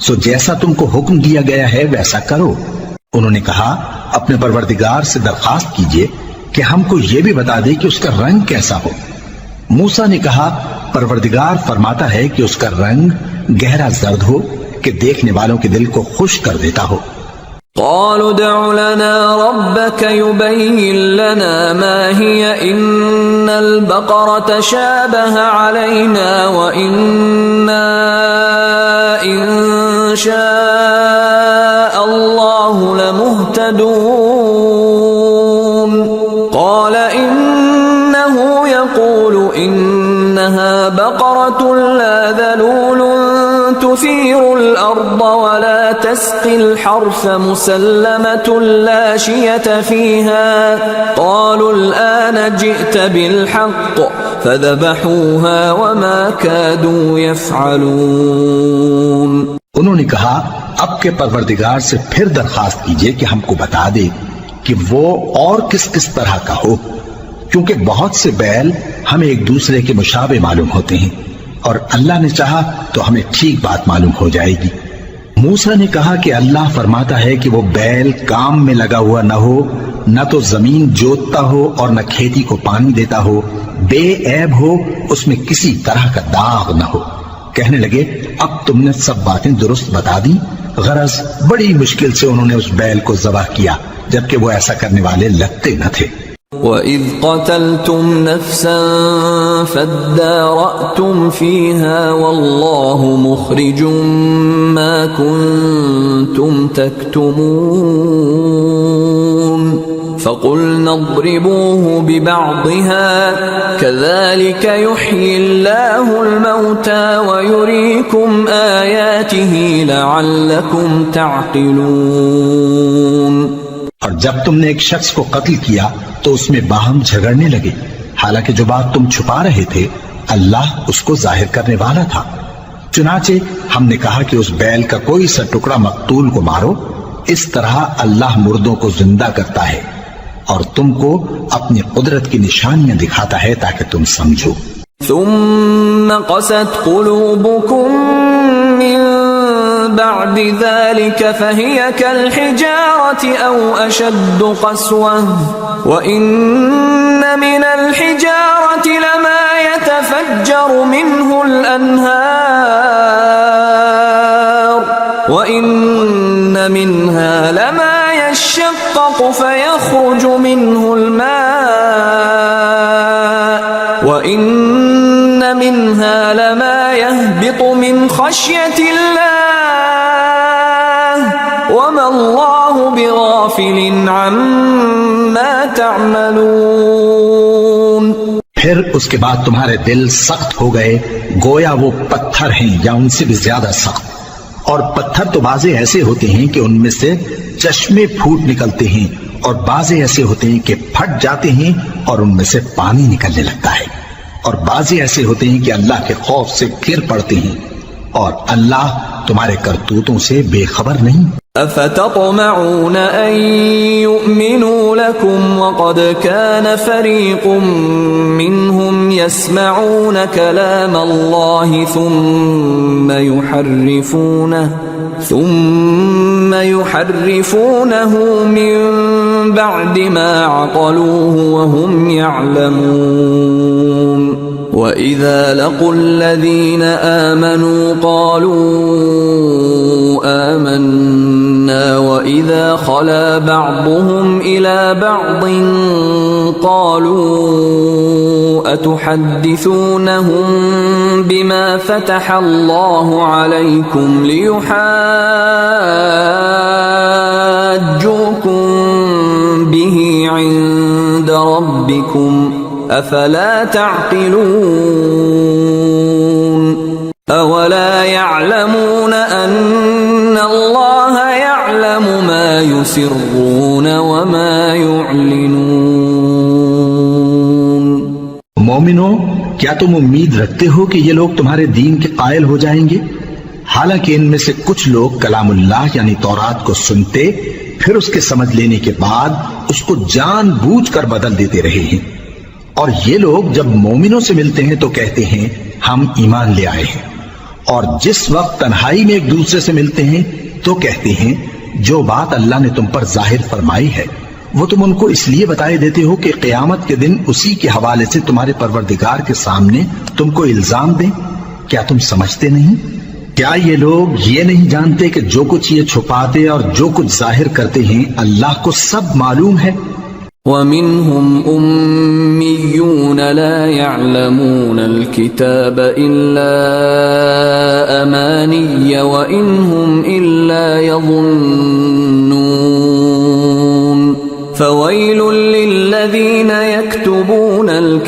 सो जैसा तुमको हुक्म दिया गया है वैसा करो। उन्होंने कहा अपने परवरदिगार से दरखास्त कीजिए कि हमको ये भी बता दे कि उसका रंग कैसा हो। मूसा ने कहा परवरदिगार फरमाता है कि उसका रंग गहरा जर्द हो कि देखने वालों के दिल को खुश कर देता हो। क़ालू उद्उ लना रब्बक युबय्यिन लना मा हिय इन्नल बक़रत शाबह अलैना व इन्ना इंशाअल्लाहु مهتدون قال إنه يقول إنها بقرة لا ذلول تثير الأرض ولا تسقي الحرث مسلمة لا شية فيها قالوا الآن جئت بالحق فذبحوها وما كادوا يفعلون। उन्होंने कहा अब के परवरदिगार से फिर दरखास्त कीजिए कि हमको बता दे कि वो और किस किस तरह का हो, क्योंकि बहुत से बैल हमें एक दूसरे के मुशाबे मालूम होते हैं और अल्लाह ने चाहा तो हमें ठीक बात मालूम हो जाएगी। मूसा ने कहा कि अल्लाह फरमाता है कि वो बैल काम में लगा हुआ न हो, न तो जमीन जोतता हो और न खेती को पानी देता हो, बेऐब हो, उसमें किसी तरह का दाग न हो। कहने लगे अब तुमने सब बातें दुरुस्त बता दी। गरज बड़ी मुश्किल से उन्होंने उस बैल को ज़बह किया, जबकि वो ऐसा करने वाले लगते न थे। وَإِذْ قَتَلْتُمْ نَفْسًا فَادَّارَأْتُمْ فِيهَا وَاللَّهُ مُخْرِجٌ مَا كُنْتُمْ تَكْتُمُونَ فَقُلْنَا اضْرِبُوهُ بِبَعْضِهَا كَذَلِكَ يُحْيِي اللَّهُ الْمَوْتَى وَيُرِيكُمْ آيَاتِهِ لَعَلَّكُمْ تَعْقِلُونَ। और जब तुमने एक शख्स को कत्ल किया तो उसमें बाहम झगड़ने लगे, हालांकि जो बात तुम छुपा रहे थे अल्लाह उसको जाहिर करने वाला था। चुनाचे हमने कहा कि उस बैल का कोई सा टुकड़ा मकतूल को मारो, इस तरह अल्लाह मुर्दों को जिंदा करता है और तुमको अपनी कुदरत की निशानियां दिखाता है ताकि तुम समझो। ثُمَّ قَسَتْ قُلُوبُكُم مِّن بعد ذلك فهي كالحجارة أو أشد قسوة وإن من الحجارة لما يتفجر منه الأنهار وإن منها لما يشقق فيخرج منه الماء وإن منها لما يهبط من خشية الله وما الله بغافل عما تعملون। फिर उसके बाद तुम्हारे दिल सख्त हो गए, गोया वो पत्थर हैं या उनसे भी ज्यादा सख्त। और पत्थर तो बाजे ऐसे होते हैं कि उनमें से चश्मे फूट निकलते हैं और बाजे ऐसे होते हैं कि फट जाते हैं और उनमें से पानी निकलने लगता है, और बाजे ऐसे होते हैं कि अल्लाह के खौफ से गिर पड़ते हैं और अल्लाह तुम्हारे करतूतों से बेखबर नहीं। أفتطمعون أن يؤمنوا لكم وقد كان فريق منهم يسمعون كلام الله ثم يحرفونه من بعد ما عقلوه وهم يعلمون وإذا لقوا الذين آمنوا قالوا آمنا وإذا خلا بعضهم إلى بعض قالوا أتحدثونهم بما فتح الله عليكم ليحاجوكم به عند ربكم أفلا تعقلون أولا يعلمون أن الله يعلم ما يسرون وما يعلنون। मोमिनो, क्या तुम उम्मीद रखते हो कि ये लोग तुम्हारे दीन के कायल हो जाएंगे? हालांकि इनमें से कुछ लोग कलामुल्लाह यानी तौरात को सुनते फिर उसके समझ लेने के बाद उसको जानबूझकर बदल देते रहे हैं, और ये लोग जब मोमिनों से मिलते हैं तो कहते हैं हम ईमान ले आए हैं, और जिस वक्त तन्हाई में एक दूसरे से मिलते हैं तो कहते हैं जो बात अल्लाह ने तुम पर जाहिर फरमाई है वो तुम उनको इसलिए बताए देते हो कि क़यामत के दिन उसी के हवाले से तुम्हारे परवरदिगार के सामने तुमको इल्जाम दें। क्या तुम समझते नहीं? क्या ये लोग ये नहीं जानते कि जो कुछ ये छुपाते और जो कुछ जाहिर करते हैं अल्लाह को सब मालूम है? وَمِنْهُمْ أُمِّيُّونَ لَا يَعْلَمُونَ الْكِتَابَ إِلَّا أَمَانِيَّ وَإِنْ هُمْ إِلَّا يَظُنُّونَ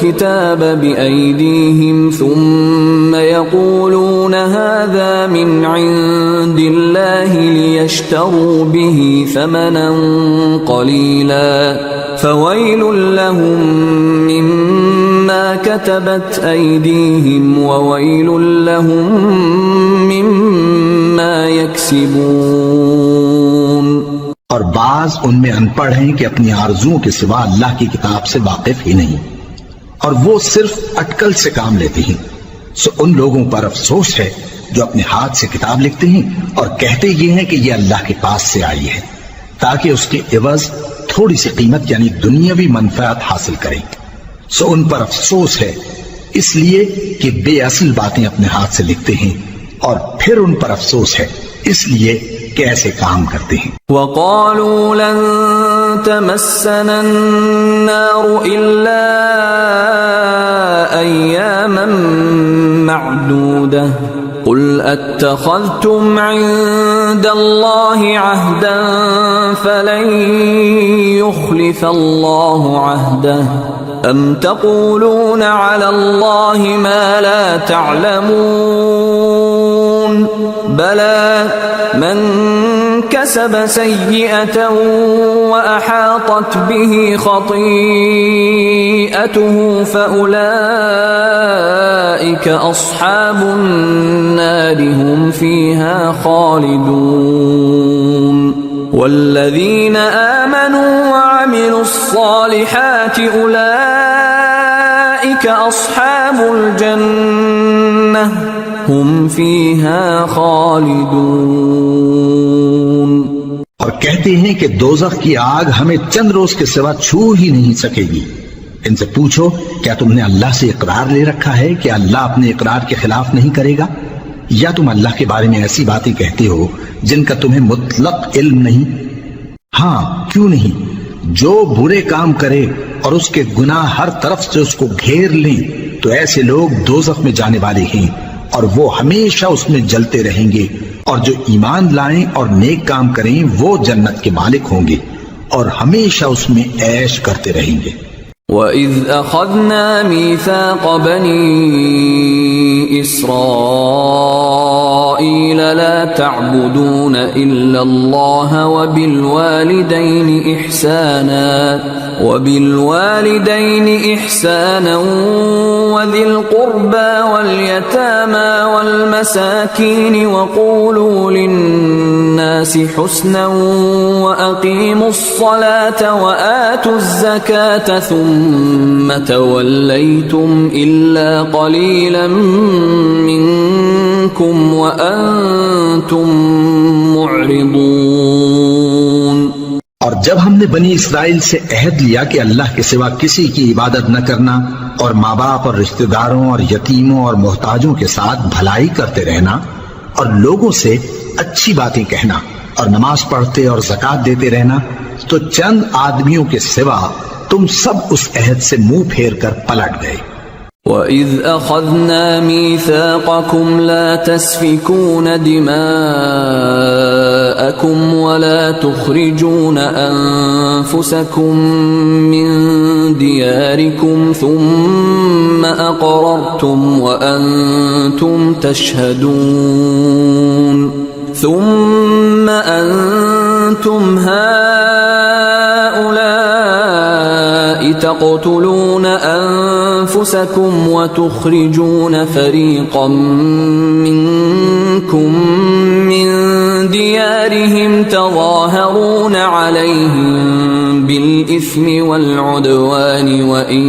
الكتاب بأيديهم ثم يقولون هذا من عند الله ليشتروا به ثمنا قليلا فويل لهم مما كتبت أيديهم وويل لهم مما يكسبون। और बाज उनमें अनपढ़ हैं कि अपनी आरजुओं के सिवा अल्लाह की किताब से वाकिफ ही नहीं और वो सिर्फ अटकल से काम लेते हैं। सो उन लोगों पर अफसोस है जो अपने हाथ से किताब लिखते हैं और कहते ये हैं कि ये अल्लाह के पास से आई है ताकि उसके एवज थोड़ी सी कीमत यानी दुनियावी मनफात हासिल करें। सो उन पर अफसोस है इसलिए कि बेअसल बातें अपने हाथ से लिखते हैं और फिर उन पर अफसोस है इसलिए कि ऐसे काम करते हैं। वक़ालू लन तमस्सना अन्नार इल्ला अय्यामन मअदूदह क़ुल अत्तख़ज़्तुम इन्दल्लाहि अहदन फ़लन युख़्लिफ़ल्लाहु अहदह अम तक़ूलून अलल्लाहि मा ला तअलमून बला मन कसब सय्यअतन वअहातत बिही खतीअतुहु फउलाइक अस्हाबुन नार हुम फीहा खालिदून वल्लज़ीन आमनू वअमिलुस्सालिहाति उलाइक अस्हाबुल जन्नह हुम फीहा खालिदून। और कहते हैं कि दोज़ख की आग हमें चंद रोज के सिवा छू ही नहीं सकेगी। इनसे पूछो क्या तुमने अल्लाह से इकरार ले रखा है कि अल्लाह अपने इकरार के खिलाफ नहीं करेगा या तुम अल्लाह के बारे में ऐसी बातें कहते हो जिनका तुम्हें मुतलक इल्म नहीं। हाँ क्यों नहीं, जो बुरे काम करे और उसके गुनाह हर तरफ से उसको घेर लें तो ऐसे लोग दोज़ख में जाने वाले हैं और वो हमेशा उसमें जलते रहेंगे और जो ईमान लाएं और नेक काम करें वो जन्नत के मालिक होंगे और हमेशा उसमें ऐश करते रहेंगे। وَإِذْ أَخَذْنَا مِيثَاقَ بَنِي إِسْرَائِيلَ لَا تَعْبُدُونَ إِلَّا اللَّهَ وَبِالْوَالِدَيْنِ إِحْسَانًا وَذِي الْقُرْبَى وَالْيَتَامَى وَالْمَسَاكِينِ وَقُولُوا لِلنَّاسِ حُسْنًا وَأَقِيمُوا الصَّلَاةَ وَآتُوا الزَّكَاةَ ثُمَّ تَوَلَّيْتُمْ إِلَّا قَلِيلًا مِنْكُمْ وَأَنْتُمْ مُعْرِضُونَ। और जब हमने बनी इस्राइल से अहद लिया कि अल्लाह के सिवा किसी की इबादत न करना और माँ बाप और रिश्तेदारों और यतीमों और मोहताजों के साथ भलाई करते रहना और लोगों से अच्छी बातें कहना और नमाज पढ़ते और ज़कात देते रहना, तो चंद आदमियों के सिवा तुम सब उस अहद से मुंह फेर कर पलट गए। وَإِذْ أَخَذْنَا مِيثَاقَكُمْ لَا تَسْفِكُونَ دِمَاءَكُمْ وَلَا تُخْرِجُونَ أَنفُسَكُمْ مِنْ دِيَارِكُمْ ثُمَّ أَقْرَرْتُمْ وَأَنْتُمْ تَشْهَدُونَ ثُمَّ أَنْتُمْ هَؤُلَاءِ تَقْتُلُونَ أنفسكم وتخرجون فريقا منكم من ديارهم تظاهرون عليهم بالإثم والعدوان وإن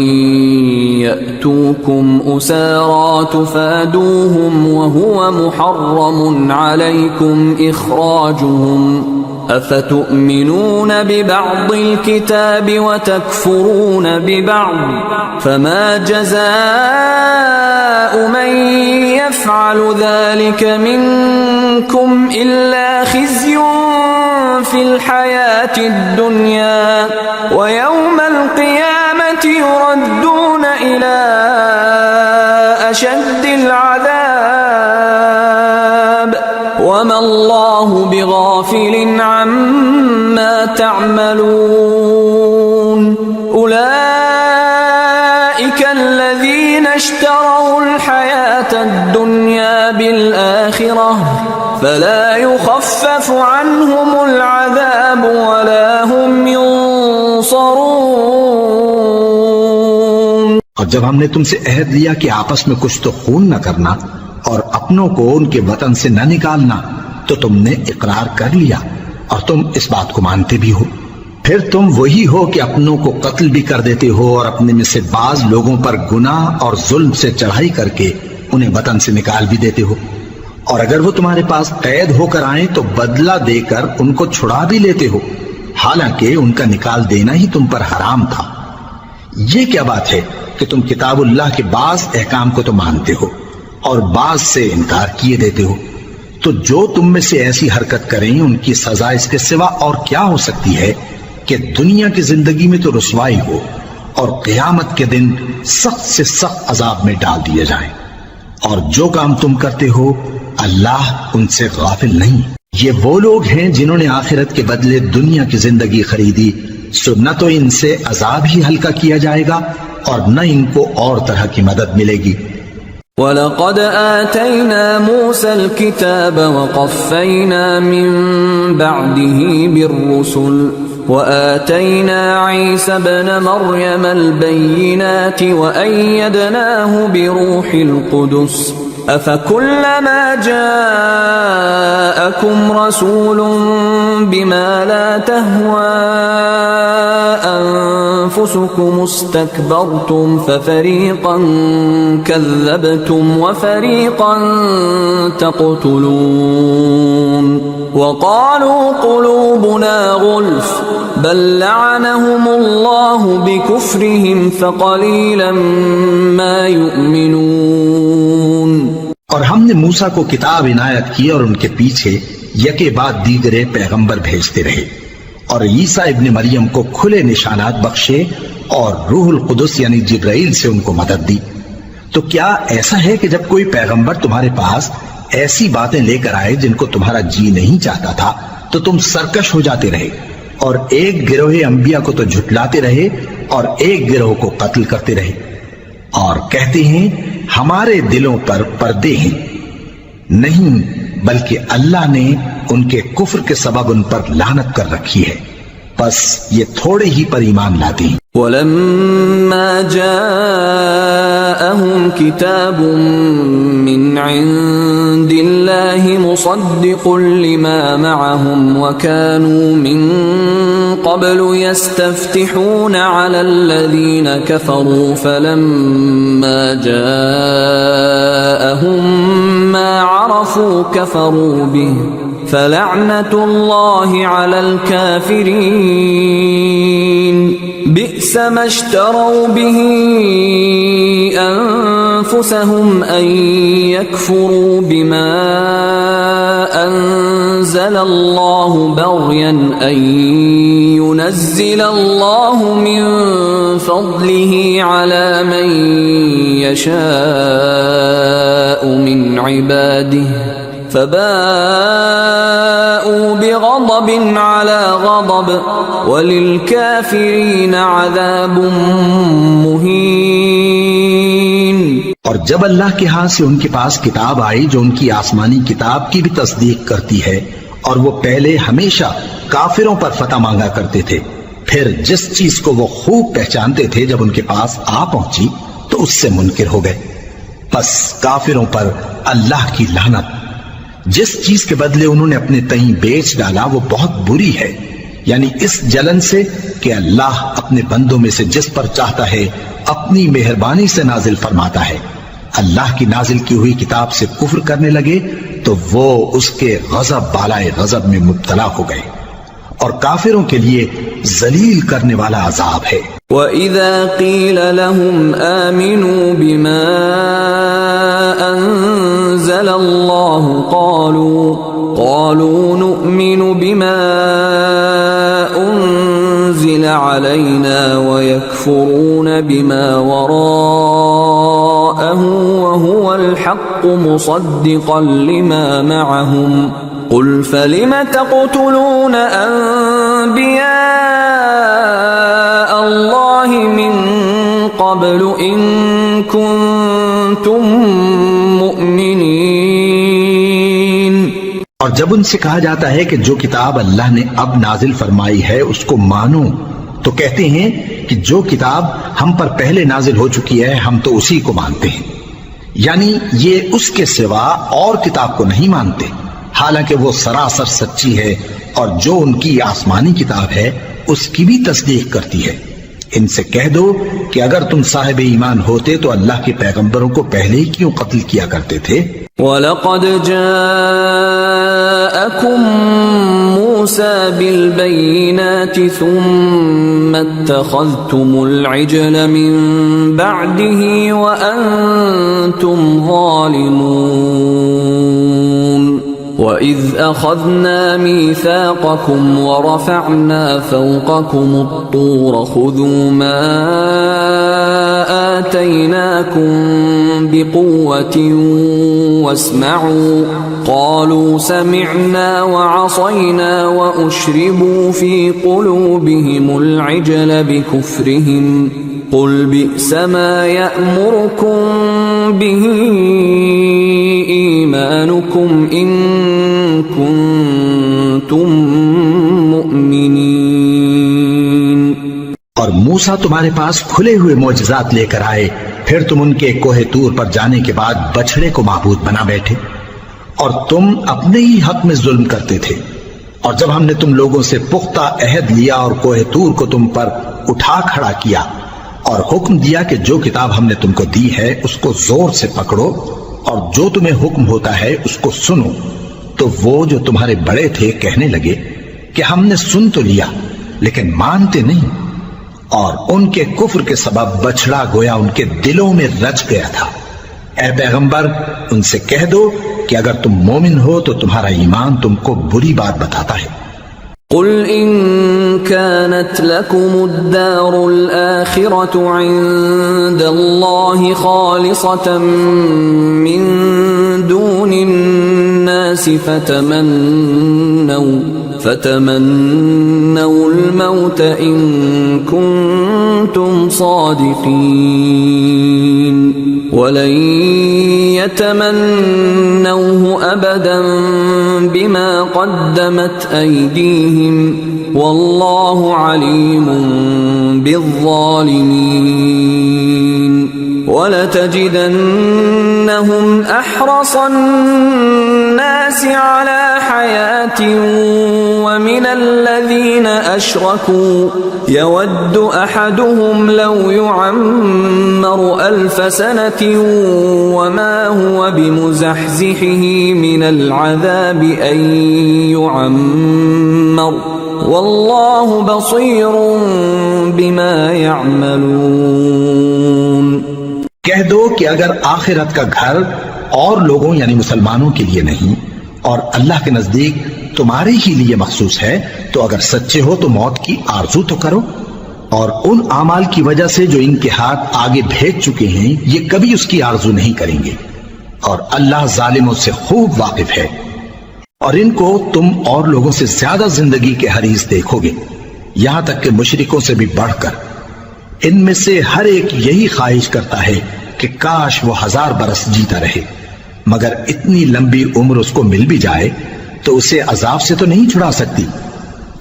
يأتوكم أسارى تفادوهم وهو محرم عليكم إخراجهم أفتؤمنون ببعض الكتاب وتكفرون ببعض فما جزاء من يفعل ذلك منكم إلا خزي في الحياة الدنيا ويوم القيامة يردون إلى أشد العذاب وما الله بغافل عما تعملون أولئك الذين اشتروا الحياة الدنيا بالآخرة فلا يخفف عنهم العذاب ولا هم ينصرون। और जब हमने तुमसे अहद लिया कि आपस में कुछ तो खून न करना और अपनों को उनके वतन से न निकालना, तो तुमने इकरार कर लिया और तुम इस बात को मानते भी हो। फिर तुम वही हो कि अपनों को कत्ल भी कर देते हो और अपने में से बाज लोगों पर गुनाह और जुल्म से चढ़ाई करके उन्हें वतन से निकाल भी देते हो। और अगर वो तुम्हारे पास कैद होकर आए तो बदला देकर उनको छुड़ा भी लेते हो, हालांकि उनका निकाल देना ही तुम पर हराम था। ये क्या बात है कि तुम किताबुल्लाह के बाज अहकाम को तो मानते हो और बाज से इनकार किए देते हो। तो जो तुम में से ऐसी हरकत करें उनकी सजा इसके सिवा और क्या हो सकती है कि दुनिया की जिंदगी में तो रुसवाई हो और क़यामत के दिन सख्त से सख्त अजाब में डाल दिए जाएं। और जो काम तुम करते हो अल्लाह उनसे गाफिल नहीं। ये वो लोग हैं जिन्होंने आखिरत के बदले दुनिया की जिंदगी खरीदी, सो न तो इनसे अजाब ही हल्का किया जाएगा और न इनको और तरह की मदद मिलेगी। वलक़द आतैना मूसल किताब वक़फ़ैना मिन बअदिही बिर्रुसुल वआतैना ईसा इब्न मर्यमल बय्यिनाति वअय्यदनाहु बिरूहिल क़ुदुस अफ़कुल्लमा जाअकुम रसूलुन बिमा ला तहवा अनफुसुकुम इस्तकबरतुम फफ़रीक़न कज़्ज़बतुम वफ़रीक़न तक़तुलून वक़ालू क़ुलूबुना गुल्फ़ बल लअनहुमुल्लाहु बिकुफ़्रिहिम फ़क़लीलन मा युमिनून। और हमने मूसा को किताब इनायत की और उनके पीछे यके बाद दीगरे पैगंबर भेजते रहे और ईसा इब्न मरियम को खुले निशानात बख्शे और रूहुल कुदुस यानी जिब्राइल से उनको मदद दी। तो क्या ऐसा है कि जब कोई पैगंबर तुम्हारे पास ऐसी बातें लेकर आए जिनको तुम्हारा जी नहीं चाहता था तो तुम सरकश हो जाते रहे और एक गिरोह अंबिया को तो झुटलाते रहे और एक गिरोह को कत्ल करते रहे और कहते हैं हमारे दिलों पर पर्दे हैं? नहीं, बल्कि अल्लाह ने उनके कुफ्र के सबब उन पर लानत कर रखी है, बस ये थोड़े ही पर ईमान लाते हैं। वलम्मा जाअहुम किताबुम मिन इंदिल्लाहि मुसद्दिकुन लिमा मअहुम वकानू मिन क़ब्लु यस्तफ्तिहूना अलल्लज़ीना कफ़रू फलम्मा जाअहुम मा अरफू कफ़रू बिहि फलअनतुल्लाहि अलल काफ़िरीन बि'स मा इश्तरौ बिहि अनफुसहुम अन यकफुरू बिमा अंज़लल्लाहु बग़यन अन युनज़्ज़िलल्लाहु मिन फ़ज़लिहि अला मन यशाअु मिन इबादिहि फबाऊ बिग़ज़बिन अला ग़ज़ब वलिलकाफ़िरीन अज़ाबुम मुहीन। और जब अल्लाह के हाथ से उनके पास किताब आई जो उनकी आसमानी किताब की भी तस्दीक करती है और वो पहले हमेशा काफिरों पर फतह मांगा करते थे, फिर जिस चीज को वो खूब पहचानते थे जब उनके पास आ पहुंची तो उससे मुनकिर हो गए। बस काफिरों पर अल्लाह की लानत। जिस चीज के बदले उन्होंने अपने तईं बेच डाला वो बहुत बुरी है, यानी इस जलन से कि अल्लाह अपने बंदों में से जिस पर चाहता है अपनी मेहरबानी से नाजिल फरमाता है। अल्लाह की नाजिल की हुई किताब से कुफ्र करने लगे तो वो उसके गजब बालाए गजब में मुब्तला हो गए और काफिरों के लिए जलील करने वाला अजाब है। वइज़ा क़ील लहुम आमिनू बिमा अंज़लल्लाहु क़ालू नु'मिनु बिमा उन्ज़िल अलैना वयकफ़ुरून बिमा वराअहु वहुवल हक़्क़ु मुसद्दिक़न लिमा मअहुम क़ुल फलिम तक़तुलून अंबिया अल्लाहि मिन قبل إن كنتم مؤمنين। और जब उनसे कहा जाता है कि जो किताब अल्लाह ने अब नाजिल फरमाई है उसको मानो, तो कहते हैं कि जो किताब हम पर पहले नाजिल हो चुकी है हम तो उसी को मानते हैं, यानी ये उसके सिवा और किताब को नहीं मानते, हालांकि वो सरासर सच्ची है और जो उनकी आसमानी किताब है उसकी भी तस्दीक करती है। इनसे कह दो कि अगर तुम साहिब ईमान होते तो अल्लाह के पैगंबरों को पहले ही क्यों कत्ल किया करते थे। वलक़द जाअकुम मूसा बिलबय्यिनाति सुम्मा इत्तख़ज़्तुमुल इजल मिन बअदिही व अंतुम ज़ालिमून। وَإِذْ أَخَذْنَا مِيثَاقَكُمْ وَرَفَعْنَا فَوْقَكُمُ الطُّورَ خُذُوا مَا آتَيْنَاكُمْ بِقُوَّةٍ وَاسْمَعُوا قَالُوا سَمِعْنَا وَعَصَيْنَا وَأُشْرِبُوا فِي قُلُوبِهِمُ الْعِجْلَ بِكُفْرِهِمْ قُلْ بِئْسَ مَا يَأْمُرُكُمْ بِهِ إِيمَانُكُمْ إِن كُنتُم مُؤْمِنِينَ। और मूसा तुम्हारे पास खुले हुए मोजज़ात लेकर आए, फिर तुम उनके कोहे तूर पर जाने के बाद बछड़े को माबूद बना बैठे और तुम अपने ही हक में जुल्म करते थे। और जब हमने तुम लोगों से पुख्ता अहद लिया और कोहे तूर को तुम पर उठा खड़ा किया और हुक्म दिया कि जो किताब हमने तुमको दी है उसको जोर से पकड़ो और जो तुम्हें हुक्म होता है उसको सुनो, तो वो जो तुम्हारे बड़े थे कहने लगे कि हमने सुन तो लिया लेकिन मानते नहीं, और उनके कुफ्र के सबब बछड़ा गोया उनके दिलों में रच गया था। ऐ पैगंबर, उनसे कह दो कि अगर तुम मोमिन हो तो तुम्हारा ईमान तुमको बुरी बात बताता है। قل إن كانت لكم الدار الآخرة عند الله خالصة من دون الناس فتمنوا الموت إن كنتم صادقين ولن يتمنوه أبدا بما قدمت أيديهم والله عليم بالظالمين ولتجدنهم أحرص الناس على حياة ومن الذين أشركوا يود أحدهم لو يعمر 1000 سنة وما هو بمزحزحه من العذاب أن يعمر والله بصير بما يعملون। कह दो कि अगर आखिरत का घर और लोगों यानी मुसलमानों के लिए नहीं और अल्लाह के नजदीक तुम्हारे ही लिए मखसूस है, तो अगर सच्चे हो तो मौत की आरजू तो करो, और उन आमाल की वजह से जो इनके हाथ आगे भेज चुके हैं ये कभी उसकी आरजू नहीं करेंगे, और अल्लाह जालिमों से खूब वाकिफ है। और इनको तुम और लोगों से ज्यादा जिंदगी के हरीस देखोगे, यहां तक कि मुशरिकों से भी बढ़कर। इनमें से हर एक यही ख्वाहिश करता है कि काश वो 1000 बरस जीता रहे, मगर इतनी लंबी उम्र उसको मिल भी जाए तो उसे अजाब से तो नहीं छुड़ा सकती,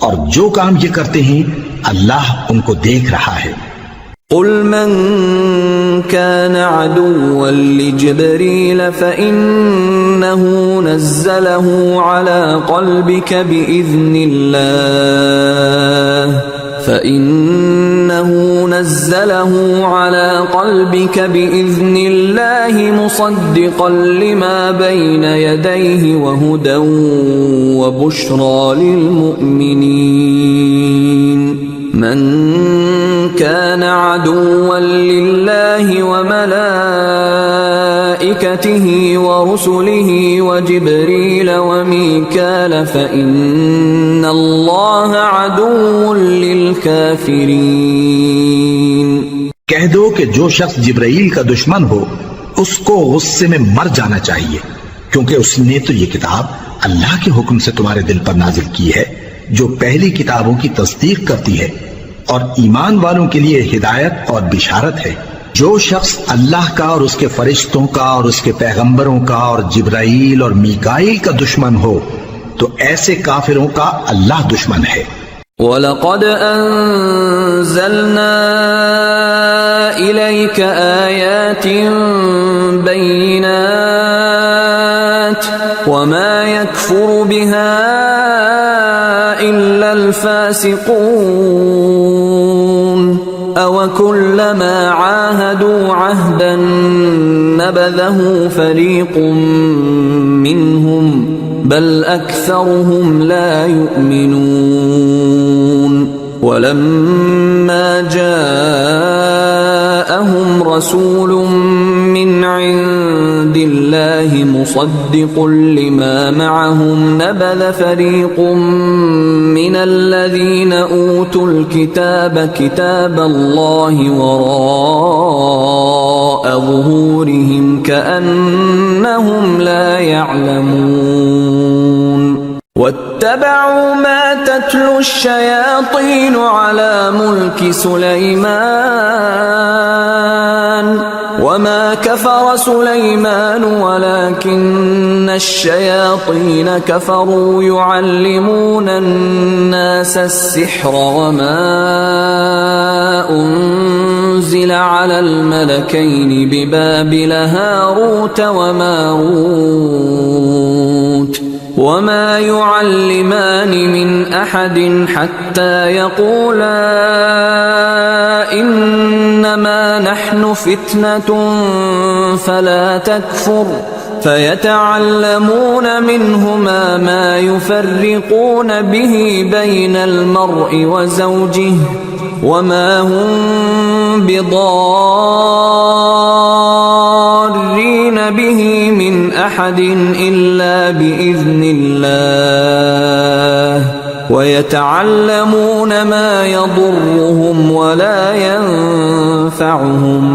और जो काम ये करते हैं अल्लाह उनको देख रहा है। قل من كان عدوا لجبريل فإنه نزله على قلبك بإذن الله مصدقا لما بين يديه وهدى وبشرى للمؤمنين من كان عدوا لله وملائكته ورسله وجبريل وميكال فإن الله عدو للكافرين। कह दो कि जो शख्स जिब्राइल का दुश्मन हो उसको गुस्से में मर जाना चाहिए, क्योंकि उसने तो ये किताब अल्लाह के हुक्म से तुम्हारे दिल पर नाजिल की है जो पहली किताबों की तस्दीक करती है, और ईमान वालों के लिए हिदायत और बिशारत है। जो शख्स अल्लाह का और उसके फरिश्तों का और उसके पैगंबरों का और जिब्राईल और मीकाईल का दुश्मन हो तो ऐसे काफिरों का अल्लाह दुश्मन है। वलक़द अंज़लना इलैका आयातिन बय्यिनात वमा यकफुरु बिहा इल्लल फासिक़ून अवकुल्लमा आहादू अहदन नबज़हु फरीक़ुम मिनहुम बल अक्सरुहुम ला युमिनून वलम्मा जाअहुम रसूलुम मिन इंदिल्लाहि मुसद्दिक़ुन लिमा मअहुम नबज़ फरीक़ुम मिनल्लज़ीना ऊतुल किताब किताबल्लाहि वराअ ज़ुहूरिहिम कअन्नहुम ला यअलमून वत्तबअू मा तत्लु अश्शयातीनु अला मुल्कि सुलैमान वमा कफर सुलैमान वलाकिन्न अश्शयातीन कफरू युअल्लिमून अन्नास अस्सिह्र वमा उन्ज़िल अलल मलकैनि बिबाबिल हारूत वमारूत वमा युअल्लिमान मिन अहदिन हत्ता यक़ूला इन्नमा नहनु फित्नतुन फला तकफुर फयतअल्लमून मिन्हुमा मा युफर्रिqūन बिही बैनल मर्इ वज़ौजिहि वमा हुम बिदार्रीन बिही मिन अहदिन इल्ला बिइज़्निल्लाह वयतअल्लमून मा यदुर्रुहुम वला यनफ़अुहुम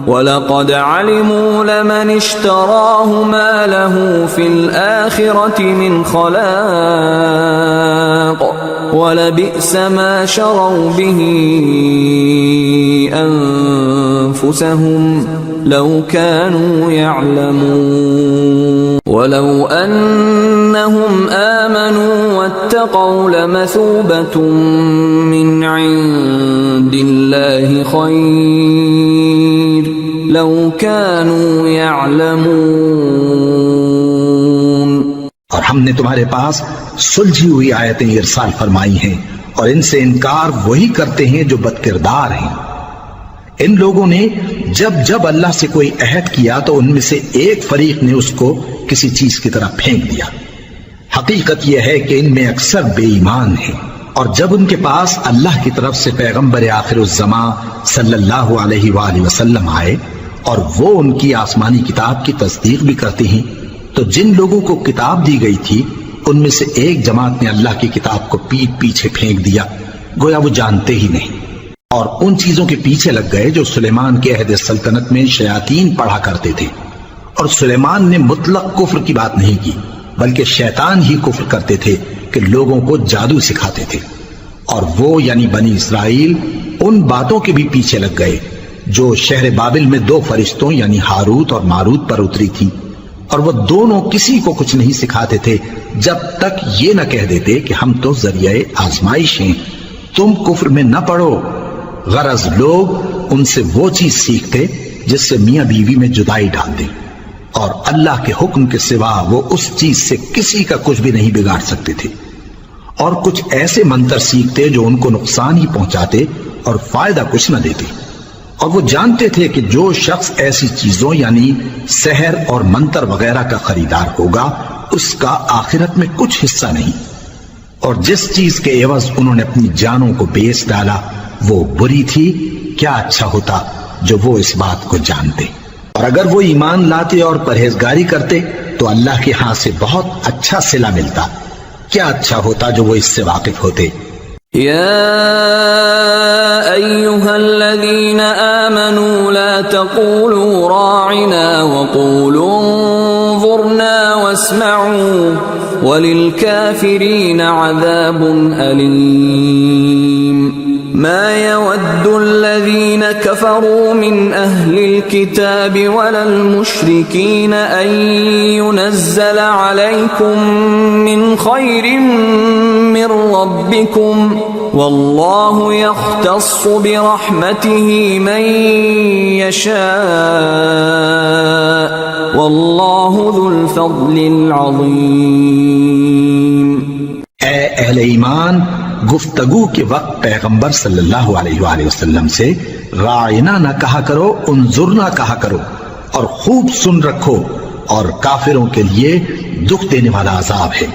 वलक़द अलिमू लमन इश्तराहु मा लहू फिल आखिरति मिन खलाक़ वलबिअस मा शरौ बिही अनफुसहुम लौ कानू यअलमून वलौ अन्नहुम आमनू वत्तक़ौ लमसूबतुम मिन इंदिल्लाहि खैर लौ कानू यअलमून। और हमने तुम्हारे पास सुलझी हुई आयतें इरसाल फरमाई हैं और इनसे इनकार वही करते हैं जो बदकिरदार हैं। इन लोगों ने जब जब अल्लाह से कोई अहद किया तो उनमें से एक फरीक ने उसको किसी चीज की तरफ फेंक दिया। हकीकत यह है कि इनमें अक्सर बेईमान है। और जब उनके पास अल्लाह की तरफ से पैगंबर आखिरुज़्ज़मा सल्लल्लाहु अलैहि वसल्लम आए और वो उनकी आसमानी किताब की तस्दीक भी करते हैं तो जिन लोगों को किताब दी गई थी उनमें से एक जमात ने अल्लाह की किताब को पीठ पीछे फेंक दिया, गोया वो जानते ही नहीं, और उन चीजों के पीछे लग गए जो सुलेमान के अहद सल्तनत में शयातीन पढ़ा करते थे। और सुलेमान ने मुतलक कुफ्र की बात नहीं की बल्कि शैतान ही कुफ्र करते थे कि लोगों को जादू सिखाते थे। और वो यानी बनी इसराइल उन बातों के भी पीछे लग गए जो शहर बाबिल में दो फरिश्तों यानी हारूत और मारूत पर उतरी थी। और वो दोनों किसी को कुछ नहीं सिखाते थे जब तक ये न कह देते कि हम तो जरिए आजमाइश हैं, तुम कुफ्र में न पड़ो। गरज लोग उनसे वो चीज सीखते जिससे मियां बीवी में जुदाई डाल दे, और अल्लाह के हुक्म के सिवा वो उस चीज से किसी का कुछ भी नहीं बिगाड़ सकते थे। और कुछ ऐसे मंत्र सीखते जो उनको नुकसान ही पहुंचाते और फायदा कुछ न देते। और वो जानते थे कि जो शख्स ऐसी चीजों यानी सहर और मंत्र वगैरह का खरीदार होगा उसका आखिरत में कुछ हिस्सा नहीं। और जिस चीज के एवज उन्होंने अपनी जानों को बेच डाला वो बुरी थी। क्या अच्छा होता जो वो इस बात को जानते। और अगर वो ईमान लाते और परहेजगारी करते तो अल्लाह के हाथ से बहुत अच्छा सिला मिलता। क्या अच्छा होता जो वो इससे वाकिफ होते। या अय्युहल्लज़ीना आमनू ला तक़ूलू राइना वक़ूलू उन्ज़ुरना वस्मऊ वलिलकाफ़िरीन अज़ाबुन अलीम। ما يود الذين كفروا من أهل الكتاب ولا المشركين أن ينزل عليكم من خير من ربكم والله يختص برحمته من يشاء والله ذو الفضل العظيम। ए अहले ईमान, गुफ्तगू के वक्त पैगंबर सल्लल्लाहु अलैहि वसल्लम से रायना न कहा करो, उन्जुर न कहा करो और खूब सुन रखो, और काफिरों के लिए दुख देने वाला अजाब है।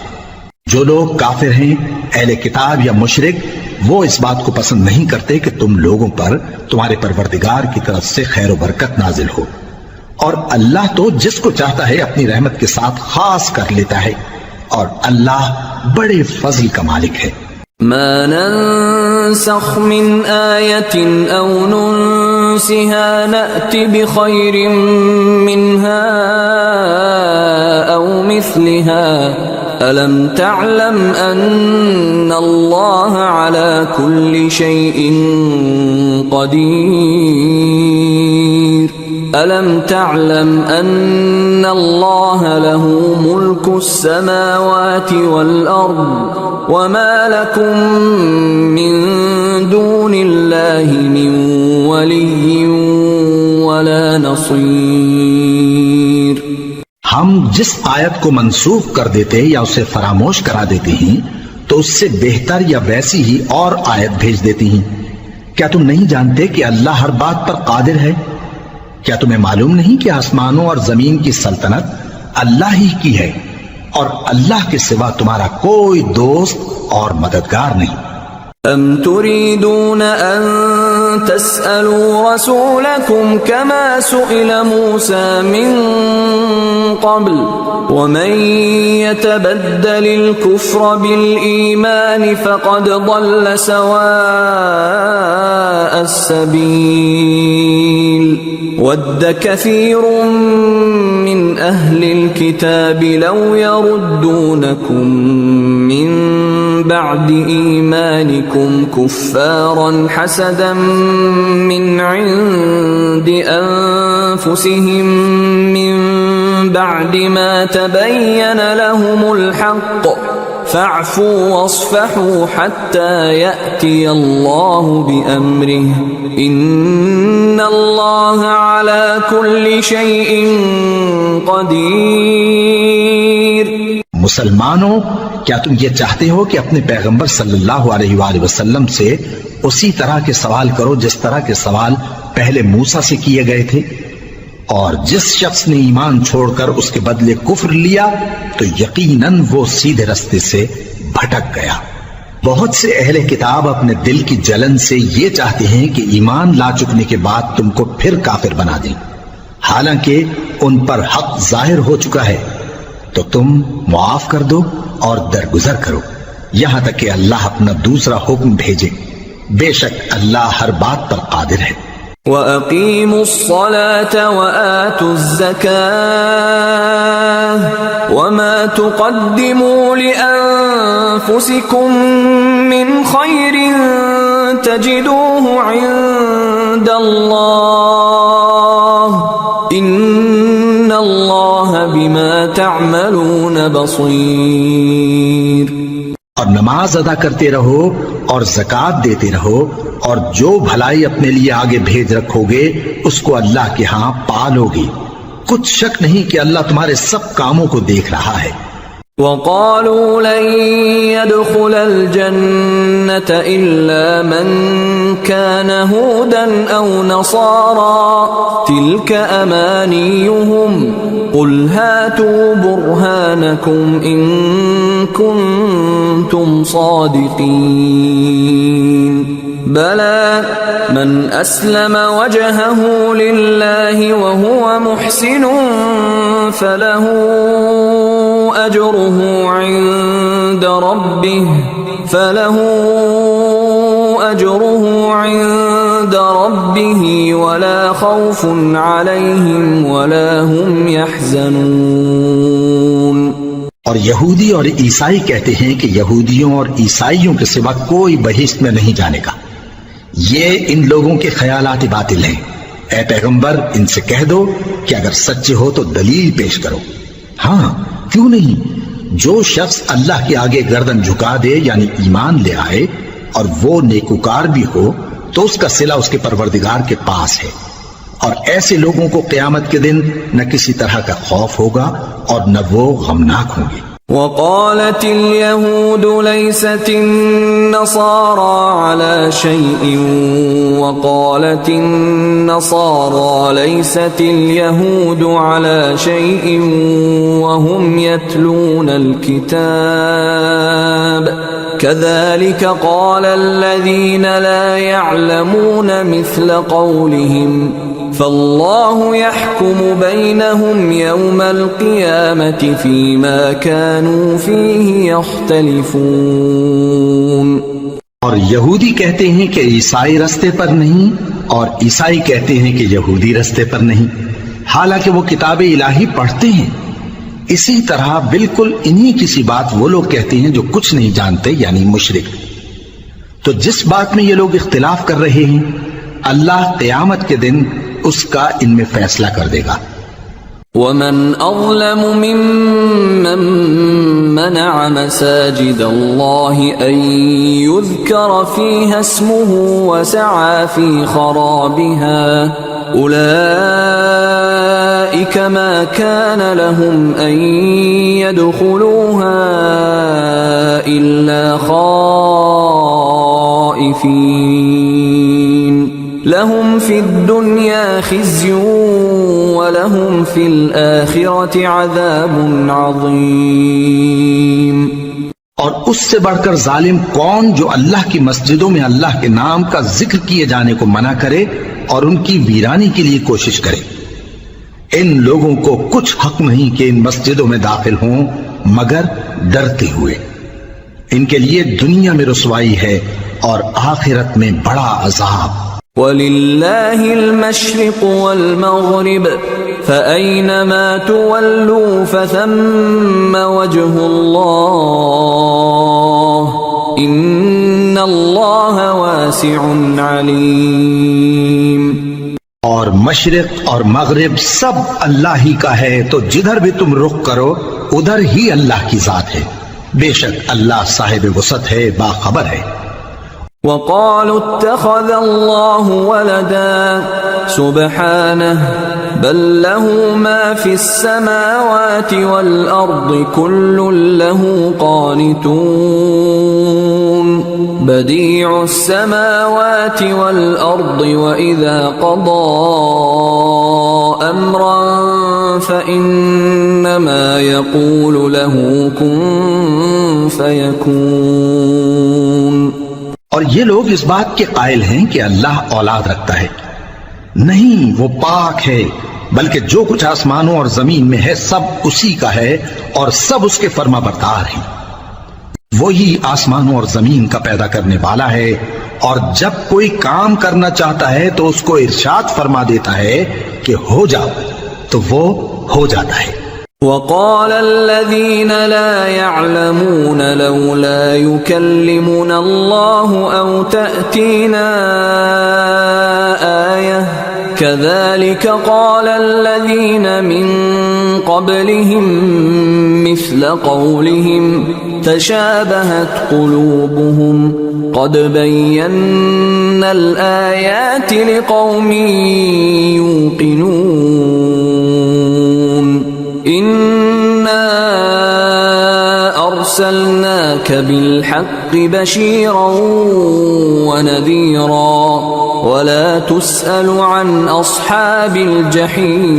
जो लोग काफिर हैं, अहले किताब या मुशरिक, वो इस बात को पसंद नहीं करते कि तुम लोगों पर तुम्हारे परवरदिगार की तरफ से खैर बरकत नाजिल हो, और अल्लाह तो जिसको चाहता है अपनी रहमत के साथ खास कर लेता है, और अल्लाह बड़े फजल का मालिक है। ما ننسخ من آية أو ننسها نأت بخير منها أو مثلها ألم تعلم أن الله على كل شيء قدير ألم تعلم أن الله له ملك السماوات والأرض وما لكم من دون الله من ولي ولا نصير। हम जिस आयत को मंसूख कर देते या उसे फरामोश करा देते हैं तो उससे बेहतर या वैसी ही और आयत भेज देती हैं। क्या तुम नहीं जानते कि अल्लाह हर बात पर कादिर है? क्या तुम्हें मालूम नहीं कि आसमानों और जमीन की सल्तनत अल्लाह ही की है और अल्लाह के सिवा तुम्हारा कोई दोस्त और मददगार नहीं। أم تريدون أن تسألوا رسولكم كما سئل موسى من قبل ومن يتبدل الكفر بالإيمان فقد ضل سواء السبيل ود كثير من أهل الكتاب لو يردونكم من بعد إيمانكم كفارا حسدا من عند أنفسهم من بعد ما تبين لهم الحق فاعفوا واصفحوا حتى يأتي الله بأمره إن الله على كل شيء قدير। मुसलमानों, क्या तुम ये चाहते हो कि अपने पैगंबर सल्लल्लाहु अलैहि वसल्लम से उसी तरह के सवाल करो जिस तरह के सवाल पहले मूसा से किए गए थे? और जिस शख्स ने ईमान छोड़कर उसके बदले कुफ्र लिया तो यकीनन वो सीधे रास्ते से भटक गया। बहुत से अहले किताब अपने दिल की जलन से ये चाहते हैं कि ईमान ला चुकने के बाद तुमको फिर काफिर बना दें, हालांकि उन पर हक जाहिर हो चुका है। तो तुम मुआफ कर दो और दरगुजर करो यहां तक कि अल्लाह अपना दूसरा हुक्म भेजे। बेशक अल्लाह हर बात पर कादिर है। وَأَقِيمُوا الصَّلَاةَ وَآتُوا الزَّكَاةَ وَمَا تُقَدِّمُوا لِأَنفُسِكُم مِّنْ خَيْرٍ تَجِدُوهُ عِندَ اللَّهِ إِنَّ اللَّهَ بِمَا تَعْمَلُونَ بَصِيرٌ। और नमाज अदा करते रहो और ज़कात देते रहो, और जो भलाई अपने लिए आगे भेज रखोगे उसको अल्लाह के हां पालोगे। कुछ शक नहीं कि अल्लाह तुम्हारे सब कामों को देख रहा है। وَقَالُوا لَن يَدْخُلَ الْجَنَّةَ إِلَّا مَن كَانَ هُودًا أَوْ نَصَارَىٰ تِلْكَ أَمَانِيُّهُمْ قُلْ هَاتُوا بُرْهَانَكُمْ إِن كُنتُمْ صَادِقِينَ بلى من أسلم وجهه لله وهو محسن فله أجره عند ربه ولا خوف عليهم ولا هم يحزنون। और यहूदी और ईसाई कहते हैं कि यहूदियों और ईसाइयों के सिवा कोई बहिश्त में नहीं जाने का। ये इन लोगों के ख्यालात बातिल हैं। ए पैगंबर, इनसे कह दो कि अगर सच्चे हो तो दलील पेश करो। हाँ, क्यों नहीं। जो शख्स अल्लाह के आगे गर्दन झुका दे यानी ईमान ले आए और वो नेकुकार भी हो तो उसका सिला उसके परवरदिगार के पास है। और ऐसे लोगों को क़यामत के दिन न किसी तरह का खौफ होगा और न वो गमनाक होंगे। وقالت اليهود ليست النصارى على شيء وقالت النصارى ليست اليهود على شيء وهم يتلون الكتاب كذلك قال الذين لا يعلمون مثل قولهم فالله يحكم بينهم يوم القيامة فيما كانوا فيه يختلفون। और यहूदी कहते हैं कि ईसाई रस्ते पर नहीं और ईसाई कहते हैं कि यहूदी रस्ते पर नहीं, हालांकि वो किताब इलाही पढ़ते हैं। इसी तरह बिल्कुल इन्हीं किसी बात वो लोग कहते हैं जो कुछ नहीं जानते यानी मुशरिक। तो जिस बात में ये लोग इख्तिलाफ कर रहे हैं अल्लाह क़यामत के दिन उसका इनमें फैसला कर देगा। ومن أظلم ممن منع مساجد الله أن يذكر فيها اسمه وسعى في خرابها أولئك ما كان لهم أن يدخلوها إلا خائفين لهم في الدنيا خزي ولهم في الآخرة عذاب عظيم। और उससे बढ़कर जालिम कौन जो अल्लाह की मस्जिदों में अल्लाह के नाम का जिक्र किए जाने को मना करे और उनकी वीरानी के लिए कोशिश करे। इन लोगों को कुछ हक नहीं कि इन मस्जिदों में दाखिल हों मगर डरते हुए। इनके लिए दुनिया में रुसवाई है और आखिरत में बड़ा अजाब। वलिल्लाहि المشرق والمغرب فأينما تولوا فثم وجه الله إن الله واسع عليم। और मशरिक और मगरिब सब अल्लाह ही का है, तो जिधर भी तुम रुख करो उधर ही अल्लाह की जात है। बेशक अल्लाह साहिब वसत है, बाखबर है। وقالوا اتخذ الله ولدا سبحانه بل له ما في السماوات والأرض كل له قانتون بديع السماوات والأرض وإذا قضى أمرا فإنما يقول له كن فيكون। और ये लोग इस बात के कायल हैं कि अल्लाह औलाद रखता है। नहीं, वो पाक है, बल्कि जो कुछ आसमानों और जमीन में है सब उसी का है और सब उसके फर्माबरदार हैं। वही आसमानों और जमीन का पैदा करने वाला है और जब कोई काम करना चाहता है तो उसको इरशाद फरमा देता है कि हो जाओ, तो वो हो जाता है। وقال الذين لا يعلمون لولا يكلمنا الله أو تأتينا آية كذلك قال الذين من قبلهم مثل قولهم تشابهت قلوبهم قد بينا الآيات لقوم يوقنون إنا أرسلناك بالحق بشيرا ونذيرا ولا تسأل عن أصحاب الجحيم।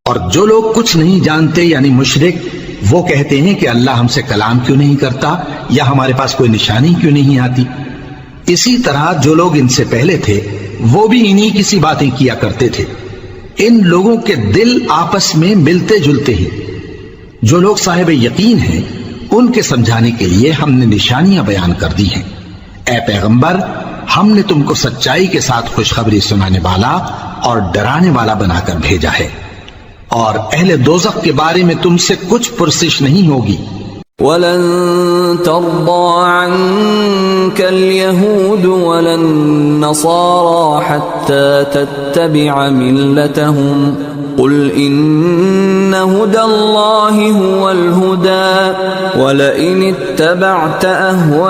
और जो लोग कुछ नहीं जानते यानी मुशरिक, वो कहते हैं कि अल्लाह हमसे कलाम क्यों नहीं करता या हमारे पास कोई निशानी क्यों नहीं आती। इसी तरह जो लोग इनसे पहले थे वो भी इन्हीं किसी बातें किया करते थे। इन लोगों के दिल आपस में मिलते जुलते हैं। जो लोग साहिब यकीन हैं उनके समझाने के लिए हमने निशानियां बयान कर दी हैं। ए पैगंबर, हमने तुमको सच्चाई के साथ खुशखबरी सुनाने वाला और डराने वाला बनाकर भेजा है और अहले दोज़ख के बारे में तुमसे कुछ पुरसिश नहीं होगी। वलन ترضى عنك اليهود ولا النصارى حتى تتبع ملتهم قل إن هدى الله هو الهدى ولئن اتبعت أهواءهم